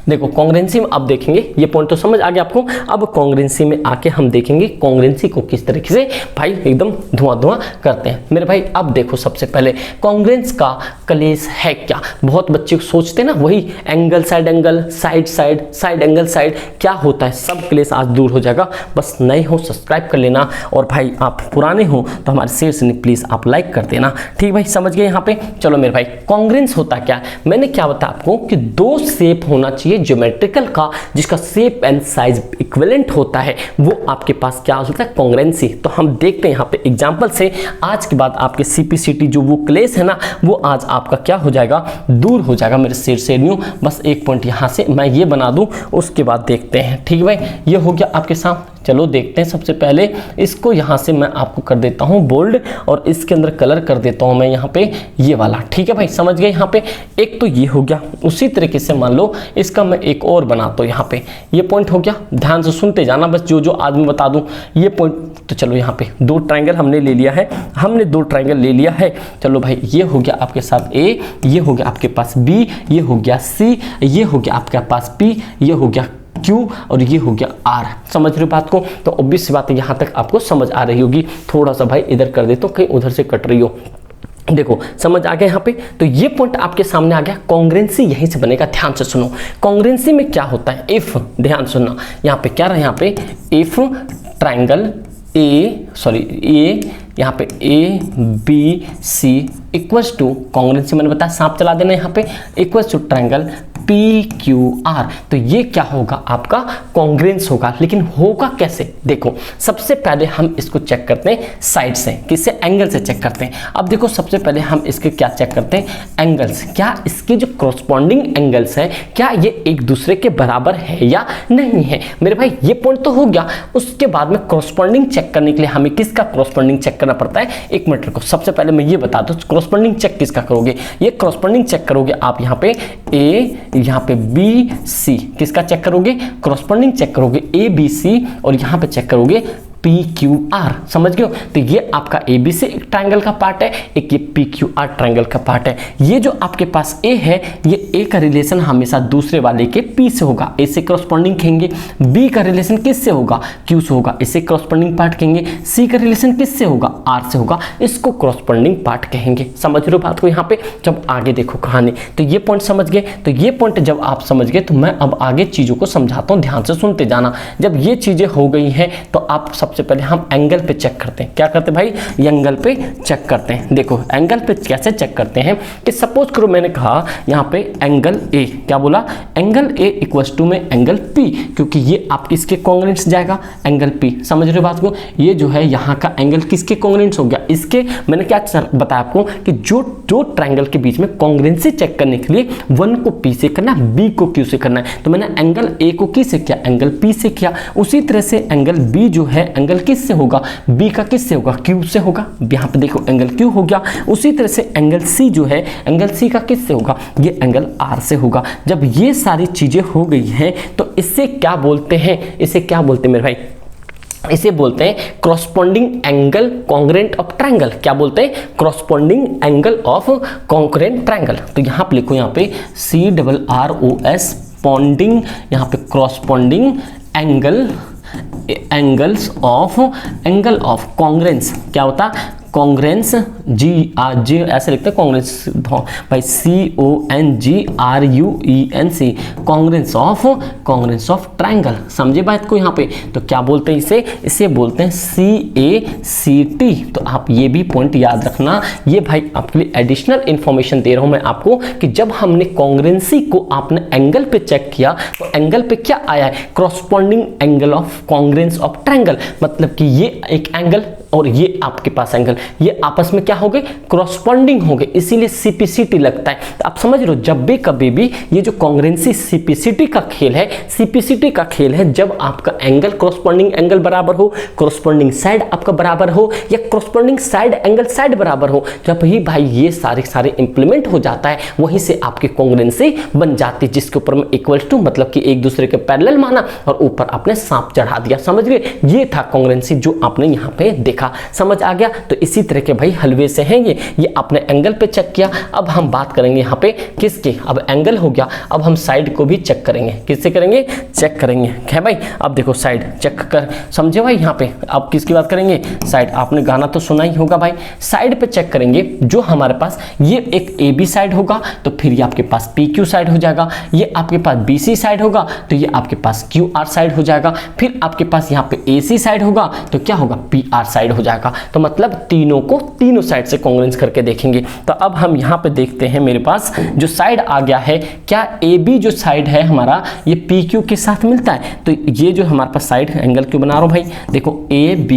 देखो कॉन्ग्रुएंसी में अब देखेंगे, ये पॉइंट तो समझ आ गया आपको। अब कॉन्ग्रुएंसी में आके हम देखेंगे कॉन्ग्रुएंसी को किस तरीके से भाई एकदम धुआं करते हैं मेरे भाई। अब देखो सबसे पहले कॉन्ग्रुएंस का क्लेश है क्या। बहुत बच्चे सोचते हैं ना वही angle side angle, side angle side, क्या होता है, सब क्लेश आज दूर हो जाएगा। बस नए हो सब्सक्राइब कर लेना, और भाई आप पुराने हो तो हमारे शेयर से प्लीज आप लाइक कर देना, ठीक भाई, समझ गए यहाँ पे। चलो मेरे भाई, कॉन्ग्रुएंस होता क्या, मैंने क्या बताया आपको कि दो शेप होना चाहिए ज्योमेट्रिकल का जिसका शेप एंड साइज इक्विवेलेंट होता है, वो आपके पास क्या होता है, कॉन्ग्रुएंसी। तो हम देखते हैं यहाँ पे एग्जांपल से। आज के बाद आपके सीपीसीटी जो वो क्लेश है ना, वो आज आपका क्या हो जाएगा, दूर हो जाएगा मेरे शेर से न्यू। बस एक पॉइंट यहाँ से मैं ये बना दूं, उसके बाद देखते हैं, ठीक भाई। ये हो गया आपके सामने। चलो देखते हैं, सबसे पहले इसको यहाँ से मैं आपको कर देता हूँ बोल्ड, और इसके अंदर कलर कर देता हूँ मैं यहाँ पे ये वाला, ठीक है भाई, समझ गए यहाँ पे। एक तो ये हो गया, उसी तरीके से मान लो इसका मैं एक और बनाता हूँ यहाँ पे, ये पॉइंट हो गया। ध्यान से सुनते जाना, बस जो आज मैं बता दूँ ये पॉइंट। तो चलो यहाँ पे दो ट्रायंगल हमने ले लिया है, चलो भाई, ये हो गया आपके साथ ए, ये हो गया आपके पास बी, ये हो गया सी, ये हो गया आपके पास पी, ये हो गया क्यू, और ये हो गया आर। समझ रहे हो बात को। तो ऑब्वियस बात है, यहाँ तक आपको समझ आ रही होगी। थोड़ा सा भाई इधर कर देता हूँ, कहीं उधर से कट रही हो, देखो समझ आ गया यहाँ पे। तो ये पॉइंट आपके सामने आ गया। कॉन्ग्रुएंसी यहीं से बनेगा, ध्यान से सुनो। कॉन्ग्रुएंसी में क्या होता है, इफ, ध्यान सुनना, यहाँ पे क्या रहा, यहाँ पे इफ ट्रायंगल ए यहाँ पे A B C equals to, congruency मैंने बताया सांप चला देना यहाँ पे, equals to triangle P Q R. तो ये क्या होगा, आपका कॉन्ग्रुएंस होगा। लेकिन होगा कैसे, देखो सबसे पहले हम इसको चेक करते हैं साइड से, किससे, एंगल से चेक करते हैं। अब देखो सबसे पहले हम इसके क्या चेक करते हैं, एंगल्स। क्या इसके जो कॉरस्पॉन्डिंग एंगल्स है, क्या ये एक दूसरे के बराबर है या नहीं है। मेरे भाई ये पॉइंट तो हो गया। उसके बाद में कॉरस्पॉन्डिंग चेक करने के लिए हमें किसका कॉरस्पॉन्डिंग चेक करना पड़ता है, एक मिनट को। सबसे पहले मैं ये बता दूं, कॉरस्पॉन्डिंग चेक किसका करोगे, ये कॉरस्पॉन्डिंग चेक करोगे आप यहाँ पे ए, यहाँ पे बी सी, किसका चेक करोगे, कॉरस्पॉन्डिंग चेक करोगे ए बी सी, और यहाँ पे चेक करोगे पी क्यू आर। समझ गए हो। तो ये आपका ए बी सी एक ट्रायंगल का पार्ट है, एक ये पी क्यू आर ट्रायंगल का पार्ट है। ये जो आपके पास ए है, ये ए का रिलेशन हमेशा दूसरे वाले के पी से होगा, ए से कॉरस्पॉन्डिंग कहेंगे। बी का रिलेशन किससे होगा, क्यू से होगा, इससे कॉरस्पॉन्डिंग पार्ट कहेंगे। सी का रिलेशन किससे होगा, आर से होगा, इसको कॉरस्पॉन्डिंग पार्ट कहेंगे। समझ रहे हो बात को यहाँ पे। जब आगे देखो कहानी, तो ये पॉइंट समझ गए। तो ये पॉइंट जब आप समझ गए, तो मैं अब आगे चीजों को समझाता हूँ, ध्यान से सुनते जाना। जब ये चीजें हो गई हैं, तो आप सबसे पहले हम एंगल पे चेक करते हैं। क्या करते हैं भाई, एंगल पे चेक करते हैं। देखो एंगल पे कैसे चेक करते हैं कि सपोज करो मैंने कहा यहाँ पे एंगल ए, क्या बोला, एंगल ए इक्वल्स टू में एंगल पी, क्योंकि ये आपके इसके कॉन्ग्रुएंस जाएगा, एंगल पी। समझ रहे हो बात को। ये जो है यहाँ का एंगल किसके कॉन्ग्रुएंस हो गया, इसके। मैंने क्या बताया आपको कि जो ट्रायंगल के बीच में कॉन्ग्रुएंसी चेक करने के लिए वन को पी से करना, बी को क्यू से करना है। तो मैंने एंगल ए को किससे किया, एंगल पी से किया। उसी तरह से एंगल बी जो है, एंगल किससे होगा, बी का किससे होगा, क्यू से होगा। यहाँ पे देखो एंगल क्यू हो गया। उसी तरह से एंगल सी जो है, एंगल सी का किससे होगा, ये एंगल आर से होगा। जब ये सारी चीजें हो गई हैं, तो इससे क्या बोलते हैं, इसे क्या बोलते हैं मेरे भाई, इसे बोलते हैं corresponding angle congruent of triangle. क्या बोलते हैं, corresponding angle of congruent triangle. तो यहाँ पे लिखो, यहाँ पे CRROS पॉन्डिंग, यहाँ पे कॉरस्पॉन्डिंग एंगल ऑफ कॉन्ग्रुएंस। क्या होता, कॉन्ग्रुएंस जी ऐसे लिखते हैं कॉन्ग्रेंस भाई, CONGRUENC, कॉन्ग्रेंस ऑफ ट्रायंगल। समझे बात को यहाँ पे? तो क्या बोलते हैं इसे बोलते हैं CACT। तो आप ये भी पॉइंट याद रखना, ये भाई आपके लिए एडिशनल इंफॉर्मेशन दे रहा हूं मैं आपको कि जब हमने कॉन्ग्रेंसी को आपने एंगल पे चेक किया तो एंगल पे क्या आया है, corresponding angle of congruence of triangle, मतलब कि ये एक एंगल और ये आपके पास एंगल, ये आपस में क्या हो गए, कॉरस्पॉन्डिंग हो गए, इसीलिए CPCT लगता है। तो आप समझ रहे हो, जब भी कभी भी ये जो कॉन्ग्रेंसी CPCT का खेल है, CPCT का खेल है जब आपका एंगल कॉरस्पॉन्डिंग एंगल बराबर हो, कॉरस्पॉन्डिंग साइड आपका बराबर हो, या कॉरस्पॉन्डिंग साइड एंगल साइड बराबर हो, जब ही भाई ये सारे इंप्लीमेंट हो जाता है, वहीं से आपकी कॉन्ग्रेंसी बन जाती है, जिसके ऊपर में इक्वल टू मतलब कि एक दूसरे के पैरेलल माना और ऊपर आपने सांप चढ़ा दिया। समझ गए? ये था कॉन्ग्रेंसी जो आपने यहाँ पे देखा। समझ आ गया? तो इसी तरह के भाई हलवे से हैं ये आपने एंगल पे चेक किया। अब हम बात करेंगे यहाँ पे किसके, अब एंगल हो गया, अब हम साइड को भी चेक करेंगे। किससे करेंगे? चेक करेंगे है भाई। अब देखो साइड चेक कर, समझे भाई? यहाँ पे अब किसकी बात करेंगे? साइड। आपने गाना तो सुना ही होगा भाई। साइड पे चेक करेंगे, जो हमारे पास ये एक AB साइड होगा तो फिर ये आपके पास PQ साइड हो जाएगा, ये आपके पास BC साइड होगा तो ये आपके पास QR साइड हो जाएगा, फिर आपके पास यहाँ पे AC साइड होगा तो क्या होगा, PR साइड हो जाएगा। तो मतलब तीनों को तीनों साइड से कॉन्ग्रेंस करके देखेंगे। तो अब हम यहाँ पे देखते हैं, मेरे पास जो साइड आ गया है, क्या AB जो साइड है हमारा ये PQ के साथ मिलता है? तो ये जो हमारे पास साइड एंगल क्यों बना रहा हूँ भाई, देखो AB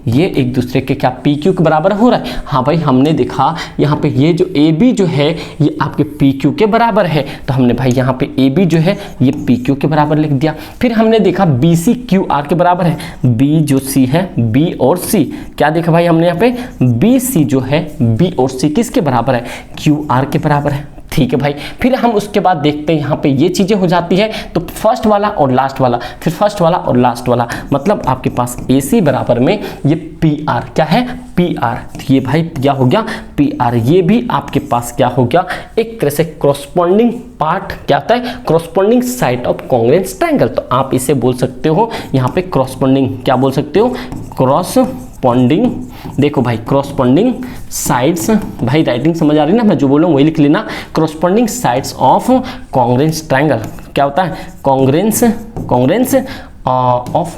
ये एक दूसरे के क्या PQ के बराबर हो रहा है। हाँ भाई, हमने देखा यहाँ पे ये जो AB जो है ये आपके PQ के बराबर है, तो हमने भाई यहाँ पे AB जो है ये PQ के बराबर लिख दिया। फिर हमने देखा BC QR के बराबर है, B जो C है, B और C क्या देखा भाई हमने यहाँ पे, BC जो है B और C किसके बराबर है, QR के बराबर है। ठीक है भाई। फिर हम उसके बाद देखते हैं यहाँ पे ये चीजें हो जाती है, तो फर्स्ट वाला और लास्ट वाला, फिर फर्स्ट वाला और लास्ट वाला, मतलब आपके पास AC बराबर में ये PR क्या है, PR। तो ये भाई क्या हो गया, PR। ये भी आपके पास क्या हो गया, एक तरह से कॉरस्पॉन्डिंग पार्ट क्या होता है, corresponding side of congruence triangle. तो आप इसे बोल सकते हो यहाँ पे कॉरस्पॉन्डिंग, क्या बोल सकते हो, कॉरस्पॉन्डिंग। देखो भाई कॉरस्पॉन्डिंग साइड्स, भाई राइटिंग समझ आ रही ना, मैं जो बोल रहा हूँ वही लिख लेना। Corresponding sides of congruence triangle क्या होता है, कॉन्ग्रेंस ऑफ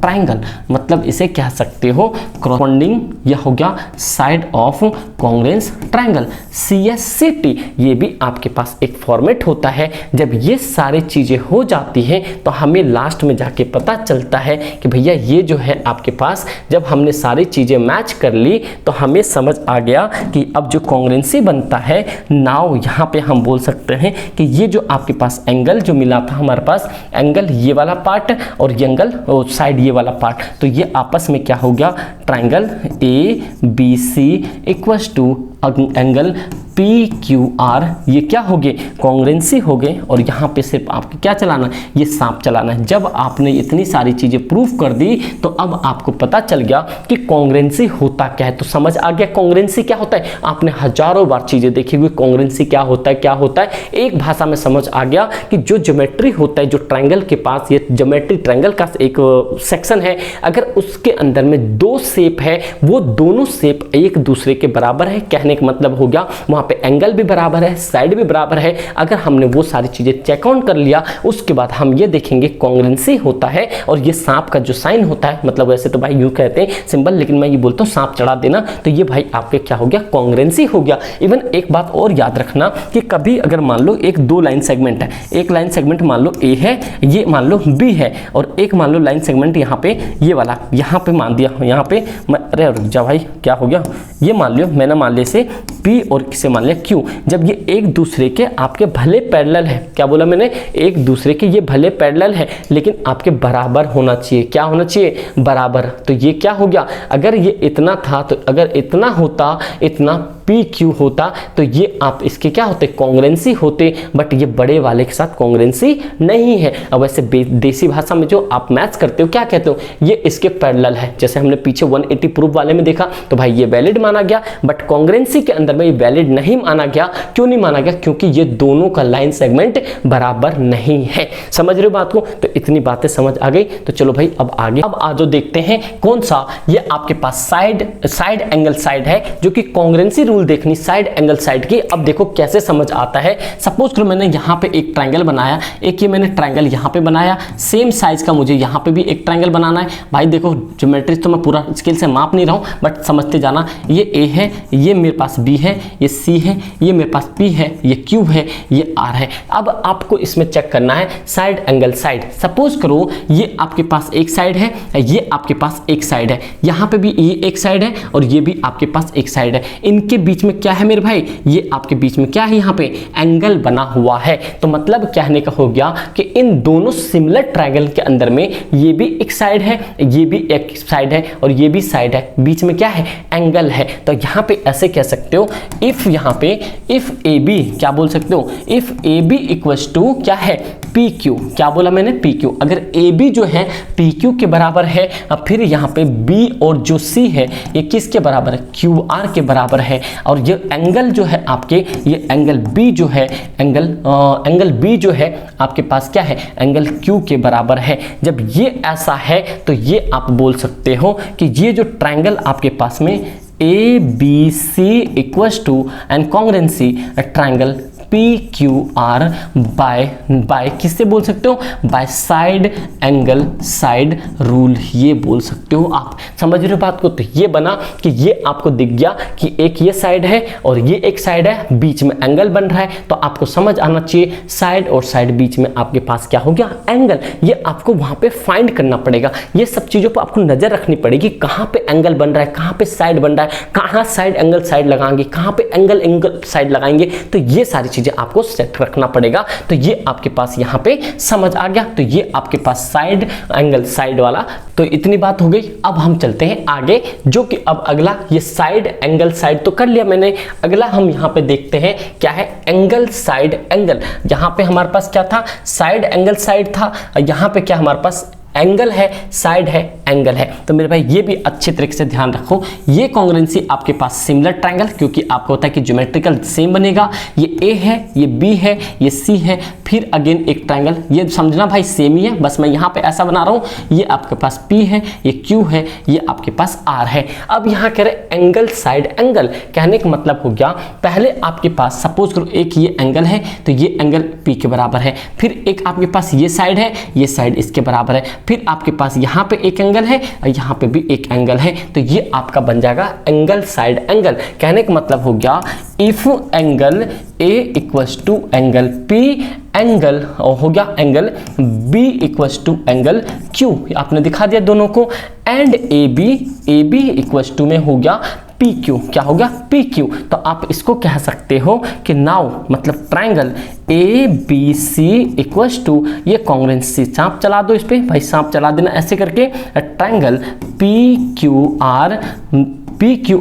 ट्रायंगल, मतलब इसे कह सकते हो कॉरस्पॉन्डिंग, यह हो गया side of congruence triangle, CSCT। ये भी आपके पास एक फॉर्मेट होता है। जब ये सारी चीजें हो जाती हैं तो हमें लास्ट में जाके पता चलता है कि भैया ये जो है आपके पास, जब हमने सारी चीजें मैच कर ली तो हमें समझ आ गया कि अब जो कॉन्ग्रेंसी बनता है, नाउ यहाँ पे हम बोल सकते हैं कि ये जो आपके पास एंगल जो मिला था हमारे पास, एंगल ये वाला पार्ट और ये एंगल साइड ये वाला पार्ट, तो ये आपस में क्या हो गया, triangle ABC equals to angle PQR। ये क्या हो गए, कॉन्ग्रेंसी हो गए। और यहाँ पे सिर्फ आपको क्या चलाना, ये सांप चलाना है। जब आपने इतनी सारी चीजें प्रूफ कर दी तो अब आपको पता चल गया कि कॉन्ग्रेंसी होता क्या है। तो समझ आ गया कॉन्ग्रेंसी क्या होता है। आपने हजारों बार चीजें देखी हुई, कॉन्ग्रेंसी क्या होता है, क्या होता है, एक भाषा में समझ आ गया कि जो ज्योमेट्री होता है, जो ट्रायंगल के पास, ये ज्योमेट्री ट्रायंगल का एक सेक्शन है, अगर उसके अंदर में दो शेप है, वो दोनों शेप एक दूसरे के बराबर है, कहने का मतलब हो गया वहां पे एंगल भी बराबर है, साइड भी बराबर है। अगर हमने वो सारी चीजें चेक आउट कर लिया, उसके बाद हम ये देखेंगे कॉन्ग्रेंसी होता है। और ये सांप का जो साइन होता है, मतलब वैसे तो भाई यूं कहते हैं सिंबल, लेकिन मैं ये बोलता हूँ सांप चढ़ा देना, तो ये भाई आपके क्या हो गया, कॉन्ग्रेंसी हो गया। इवन एक बात और याद रखना कि कभी अगर मान लो एक दो लाइन सेगमेंट है, एक लाइन सेगमेंट मान लो A है, ये मान लो B है, और एक मान लो लाइन सेगमेंट यहाँ पे ये वाला, यहाँ पे मान दिया, यहाँ पे अरे रुक जा भाई, क्या हो गया, ये मान लियो, मैंने मान लिया इसे P और किसे मान लिया Q। जब ये एक दूसरे के आपके भले पैरेलल है, क्या बोला मैंने, एक दूसरे के ये भले पैरेलल है, लेकिन आपके बराबर होना चाहिए। क्या होना चाहिए, बराबर। तो ये क्या हो गया, अगर ये इतना था तो अगर इतना होता, इतना पी क्यू होता तो ये आप इसके क्या होते, कॉन्ग्रुएंसी होते, बट ये बड़े वाले के साथ कॉन्ग्रुएंसी नहीं है। अब वैसे देसी भाषा में जो आप मैथ्स करते हो क्या कहते हो, ये इसके पैरेलल है। जैसे हमने पीछे 180 प्रूफ वाले में देखा तो भाई ये वैलिड माना गया, बट कॉन्ग्रुएंसी के अंदर में ये वैलिड नहीं माना गया। क्यों नहीं माना गया, क्योंकि ये दोनों का लाइन सेगमेंट बराबर नहीं है। समझ रहे हो बात को, तो इतनी बातें समझ आ गई। तो चलो भाई अब आगे, अब आज देखते हैं कौन सा, ये आपके पास साइड एंगल साइड है, जो कि कॉन्ग्रुएंसी रूल देखनी साइड एंगल साइड की। अब देखो कैसे समझ आता है। सपोज करो मैंने यहाँ पे एक ट्रायंगल बनाया, एक ये मैंने ट्रायंगल यहाँ पे बनाया, सेम साइज का मुझे यहाँ पे भी एक ट्रायंगल बनाना है। भाई देखो ज्योमेट्री तो मैं पूरा स्केल से माप नहीं रहा हूँ, बट समझते जाना। ये ए है, ये मेरे पास बी है, ये सी है, ये मेरे पास पी है, ये क्यू है, ये आर है। अब आपको इसमें चेक करना है साइड एंगल साइड। सपोज करो ये आपके पास एक साइड है, ये आपके पास एक साइड है, यहाँ पे भी ये एक साइड है और ये भी आपके पास एक साइड है। इनके बीच में क्या है मेरे भाई, ये आपके बीच में क्या है, यहाँ पे एंगल बना हुआ है। तो मतलब कहने का हो गया कि इन दोनों सिमिलर ट्रायंगल के अंदर में ये भी एक साइड है, ये भी एक साइड है और ये भी साइड है, बीच में क्या है, एंगल है। तो यहाँ पे ऐसे कह सकते हो, इफ यहाँ पे इफ ए बी, क्या बोल सकते हो, if A B equals to क्या है, पी क्यू। क्या बोला मैंने, पी क्यू। अगर ए बी जो है पी क्यू के बराबर है, अब फिर यहाँ पे बी और जो सी है ये किसके बराबर है, क्यू आर के बराबर है। और ये एंगल जो है आपके, ये एंगल बी जो है, एंगल बी जो है आपके पास क्या है, एंगल क्यू के बराबर है। जब ये ऐसा है तो ये आप बोल सकते हो कि ये जो ट्रायंगल आपके पास में A B C equals to and congruency triangle P Q R by किससे बोल सकते हो, by side angle side rule, ये बोल सकते हो आप। समझ रहे हो बात को। तो ये बना कि ये आपको दिख गया कि एक ये साइड है और ये एक साइड है, बीच में एंगल बन रहा है। तो आपको समझ आना चाहिए साइड और साइड बीच में आपके पास क्या हो गया, एंगल। ये आपको वहां पे फाइंड करना पड़ेगा। ये सब चीजों पर आपको नजर रखनी पड़ेगी, कहाँ पे एंगल बन रहा है, कहाँ पे साइड बन रहा है, कहाँ साइड एंगल साइड लगाएंगे, कहाँ पे एंगल साइड लगाएंगे। तो ये सारी चीजें आपको सेट रखना पड़ेगा। तो ये आपके पास यहाँ पे समझ आ गया। तो ये आपके पास साइड एंगल साइड वाला। तो इतनी बात हो गई। अब हम चलते हैं आगे, जो कि अब अगला, ये साइड एंगल साइड तो कर लिया मैंने। अगला हम यहाँ पे देखते हैं क्या है, एंगल साइड एंगल। यहाँ पे हमारे पास क्या था, साइड एंगल साइड था, यहाँ पे क्या हमारे पास एंगल है, साइड है, एंगल है। तो मेरे भाई ये भी अच्छे तरीके से ध्यान रखो। ये कॉन्ग्रुएंसी आपके पास सिमिलर ट्रायंगल, क्योंकि आपको होता है कि ज्योमेट्रिकल सेम बनेगा। ये ए है, ये बी है, ये सी है, फिर अगेन एक ट्रायंगल। ये समझना भाई सेम ही है, बस मैं यहाँ पे ऐसा बना रहा हूँ। ये आपके पास पी है, ये क्यू है, ये आपके पास आर है। अब यहाँ कह रहे एंगल साइड एंगल, कहने का मतलब हो गया, पहले आपके पास सपोज करो एक ये एंगल है, तो ये एंगल पी के बराबर है। फिर एक आपके पास ये साइड है, ये साइड इसके बराबर है। फिर आपके पास यहाँ पे एक एंगल है और यहाँ पे भी एक एंगल है। तो ये आपका बन जाएगा एंगल साइड एंगल। कहने का मतलब हो गया, if angle A equals to angle P, angle हो गया angle B equals to angle Q, आपने दिखा दिया दोनों को। And A B equals to में हो गया पी क्यू। क्या हो गया, पी क्यू। तो आप इसको कह सकते हो कि नाउ मतलब triangle A B C equals to, ये कॉन्ग्रुएंसी सांप चला दो इस पे भाई, सांप चला देना ऐसे करके, triangle P Q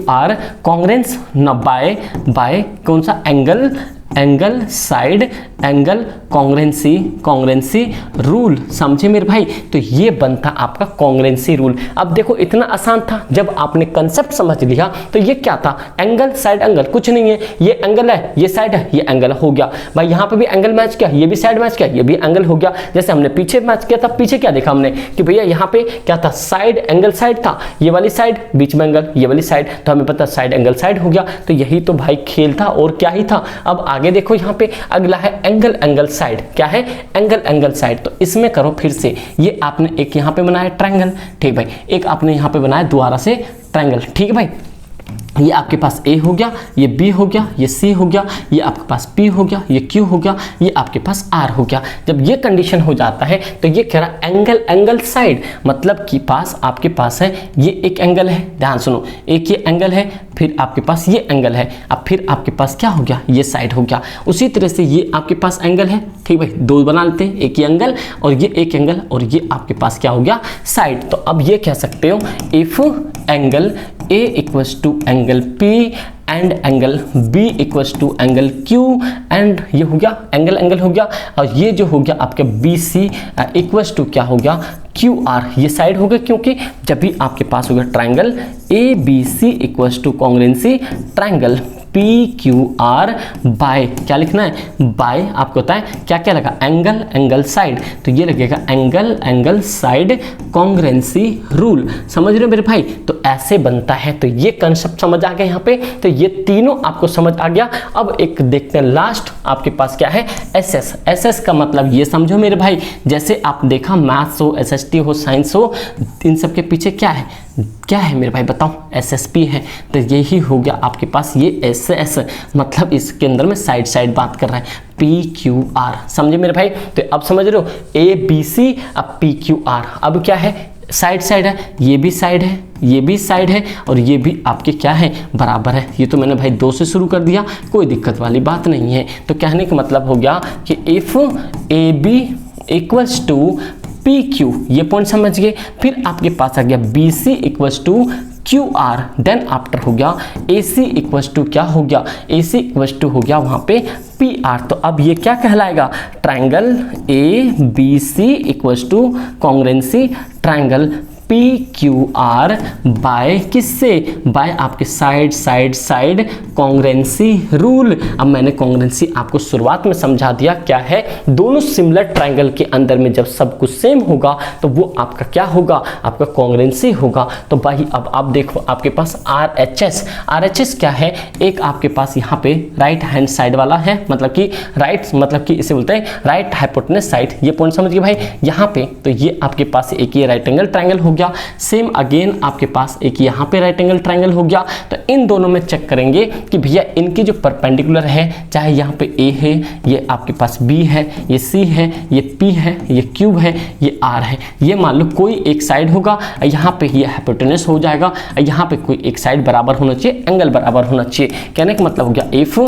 are congruence न बाय कौन सा, angle side angle congruency rule. समझे मेरे भाई। तो ये बनता आपका कॉन्ग्रुएंसी रूल। अब देखो इतना आसान था, जब आपने कंसेप्ट समझ लिया तो ये क्या था, एंगल साइड एंगल, कुछ नहीं है, ये एंगल है, ये साइड है, ये एंगल हो गया भाई। यहाँ पे भी एंगल मैच किया, ये भी साइड मैच किया, ये भी एंगल हो गया। जैसे हमने पीछे मैच किया था, पीछे क्या देखा हमने कि भैया यहाँ पे क्या था, साइड एंगल साइड था, ये वाली साइड बीच में एंगल, ये वाली साइड, तो हमें पता साइड एंगल साइड हो गया। तो यही तो भाई खेल था और क्या ही था। अब आगे देखो, यहाँ पे अगला है एंगल साइड। क्या है, एंगल साइड। तो इसमें करो फिर से, ये आपने एक यहाँ पे बनाया ट्रायंगल, ठीक भाई, एक आपने यहाँ पे बनाया दोबारा से ट्रायंगल, ठीक है भाई। ये आपके पास ए हो गया, ये बी हो गया, ये सी हो गया, ये आपके पास पी हो गया, ये क्यू हो गया, ये आपके पास आर हो गया। जब ये कंडीशन हो जाता है तो ये कह रहा एंगल साइड, मतलब कि पास आपके पास है ये एक एंगल है, ध्यान सुनो, एक ये एंगल है, फिर आपके पास ये एंगल है, अब फिर आपके पास क्या हो गया, ये साइड हो गया। उसी तरह से ये आपके पास एंगल है, ठीक भाई, दो बना लेते हैं, एक ये एंगल और ये एक एंगल, और ये आपके पास क्या हो गया, साइड। तो अब ये कह सकते हो, if angle A equals to angle angle P and angle B equals to angle Q and ये हो गया एंगल हो गया, और ये जो हो गया आपका BC इक्वल्स टू क्या हो गया QR, ये साइड हो गया, क्योंकि जब भी आपके पास हो गया triangle ABC equals to congruency triangle PQR by क्या लिखना है, बाय आपको होता है क्या क्या लगा एंगल साइड, तो ये लगेगा एंगल साइड कॉन्ग्रुएंसी रूल। समझ रहे हो मेरे भाई, तो ऐसे बनता है। तो ये कंसेप्ट समझ आ गया यहाँ पे, तो ये तीनों आपको समझ आ गया। अब एक देखते हैं लास्ट आपके पास क्या है एसएस का मतलब ये समझो मेरे भाई, जैसे आप देखा मैथ्स हो, एसएसटी हो, साइंस हो, इन सब के पीछे क्या है मेरे भाई बताओ, एसएसपी है, तो यही हो गया आपके पास ये एसएस, मतलब इसके अंदर में साइड बात कर रहा है PQR। समझे मेरे भाई, तो अब समझ रहे हो ABC अब PQR, अब क्या है साइड है, ये भी साइड है, ये भी साइड है, और ये भी आपके क्या है बराबर है। ये तो मैंने भाई 2 से शुरू कर दिया, कोई दिक्कत वाली बात नहीं है। तो कहने का मतलब हो गया कि if AB equals to PQ, ये पॉइंट समझ गए। फिर आपके पास आ गया BC equals to QR, then after हो गया AC इक्वल्स टू क्या हो गया, AC इक्वल्स टू हो गया वहाँ पे PR। तो अब ये क्या कहलाएगा, triangle ABC equals to congruency triangle PQR by किससे, बाय आपके साइड कॉन्ग्रुएंसी रूल। अब मैंने कॉन्ग्रुएंसी आपको शुरुआत में समझा दिया क्या है, दोनों सिमिलर ट्राइंगल के अंदर में जब सब कुछ सेम होगा तो वो आपका क्या होगा, आपका कॉन्ग्रुएंसी होगा। तो भाई अब आप देखो आपके पास RHS क्या है, एक आपके पास यहाँ पे राइट हैंड साइड वाला है, मतलब कि इसे बोलते हैं राइट हाइपोटेनस साइड, ये पॉइंट समझ गए भाई यहाँ पे। तो ये आपके पास एक ये राइट एंगल ट्राइंगल हो गया, सेम अगेन आपके पास एक यहाँ पे राइट एंगल ट्राइंगल हो गया। तो इन दोनों में चेक करेंगे कि भैया इनकी जो परपेंडिकुलर है, चाहे यहाँ पे A है, ये आपके पास B है, ये C है, ये P है, ये Q है, ये R है, ये मान लो कोई एक साइड होगा, यहाँ पे ये हाइपोटेनस हो जाएगा, यहाँ पे कोई एक साइड बराबर होना चाहिए, एंगल बराबर होना चाहिए। कहने का मतलब हो गया इफ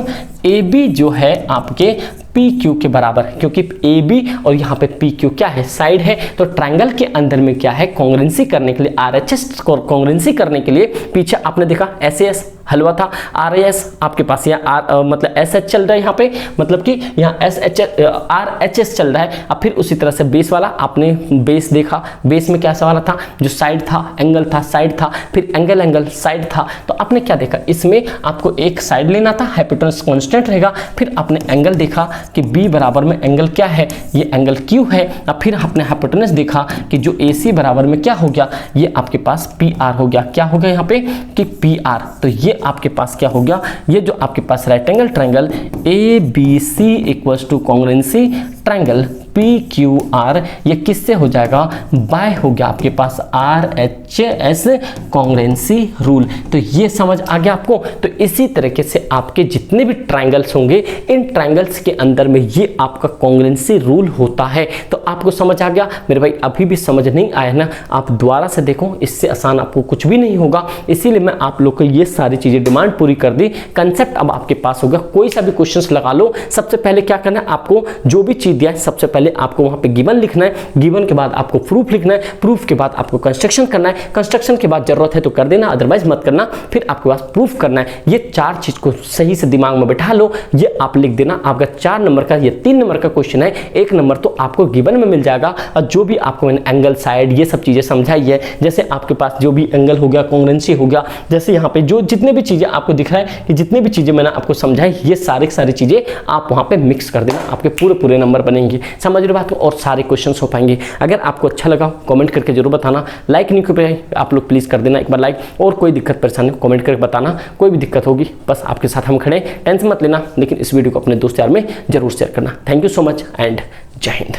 AB जो है आपके PQ के बराबर, क्योंकि AB और यहाँ पे PQ क्या है साइड है, तो ट्रायंगल के अंदर में क्या है कॉन्ग्रुएंसी करने के लिए, RHS को कॉन्ग्रुएंसी करने के लिए पीछे आपने देखा SAS हलवा था, RAS आपके पास यहाँ मतलब SH चल रहा है यहाँ पे, मतलब कि यहाँ RHS चल रहा है। अब फिर उसी तरह से बेस वाला आपने बेस देखा, बेस में क्या वाला था, जो साइड था एंगल था, साइड था, फिर एंगल साइड था। तो आपने क्या देखा, इसमें आपको एक साइड लेना था, हाइपोटेनस कांस्टेंट रहेगा। फिर आपने एंगल देखा कि B बराबर में एंगल क्या है, ये एंगल Q है। अब फिर आपने हाइपोटेनस देखा कि जो AC बराबर में क्या हो गया, ये आपके पास PR हो गया। क्या हो गया यहाँ पे कि PR। तो ये आपके पास क्या हो गया, ये जो आपके पास right angle triangle ABC equals to congruency triangle PQR, ये किससे हो जाएगा, बाय हो गया आपके पास RHS कॉन्ग्रुएंसी रूल। तो ये समझ आ गया आपको। तो इसी तरीके से आपके जितने भी ट्रायंगल्स होंगे, इन ट्रायंगल्स के अंदर में ये आपका कॉन्ग्रुएंसी रूल होता है। तो आपको समझ आ गया मेरे भाई। अभी भी समझ नहीं आया ना, आप दोबारा से देखो, इससे आसान आपको कुछ भी नहीं होगा। इसीलिए मैं आप लोग को ये सारी चीजें डिमांड पूरी कर दी। कंसेप्ट अब आपके पास होगा, कोई सा भी क्वेश्चंस लगा लो। सबसे पहले क्या करना है, आपको जो भी चीज दिया है सबसे पहले आपको वहां पे गिवन लिखना है, गिवन के बाद आपको प्रूफ लिखना है, प्रूफ के बाद आपको कंस्ट्रक्शन करना है, कंस्ट्रक्शन के बाद जरूरत है तो कर देना, अदरवाइज मत करना। फिर आपके पास प्रूफ करना है। ये 4 चीज को सही से दिमाग में बैठा लो, ये आप लिख देना। आपका 4 नंबर का, ये 3 नंबर का क्वेश्चन है, 1 नंबर तो आपको गिवन में मिल जाएगा। और जो भी आपको मैंने एंगल साइड ये सब चीजें समझाई है, जैसे आपके पास जो भी एंगल हो गया, कॉन्ग्रुएंसी हो गया, जैसे यहाँ पे जो जितने भी चीजें आपको दिख रहा है कि जितनी भी चीजें मैंने आपको समझाई, ये सारी चीजें आप वहां पे मिक्स कर देना, आपके पूरे नंबर बनेंगे। समझ रहे बात, और सारे क्वेश्चंस हो पाएंगे। अगर आपको अच्छा लगा कमेंट करके जरूर बताना, लाइक नहीं कर पाए आप लोग प्लीज कर देना एक बार लाइक, और कोई दिक्कत परेशानी कमेंट करके बताना। कोई भी दिक्कत होगी बस आपके साथ हम खड़े, टेंशन मत लेना, लेकिन इस वीडियो को अपने दोस्त यार में जरूर शेयर करना। Thank you so much and जय हिंद।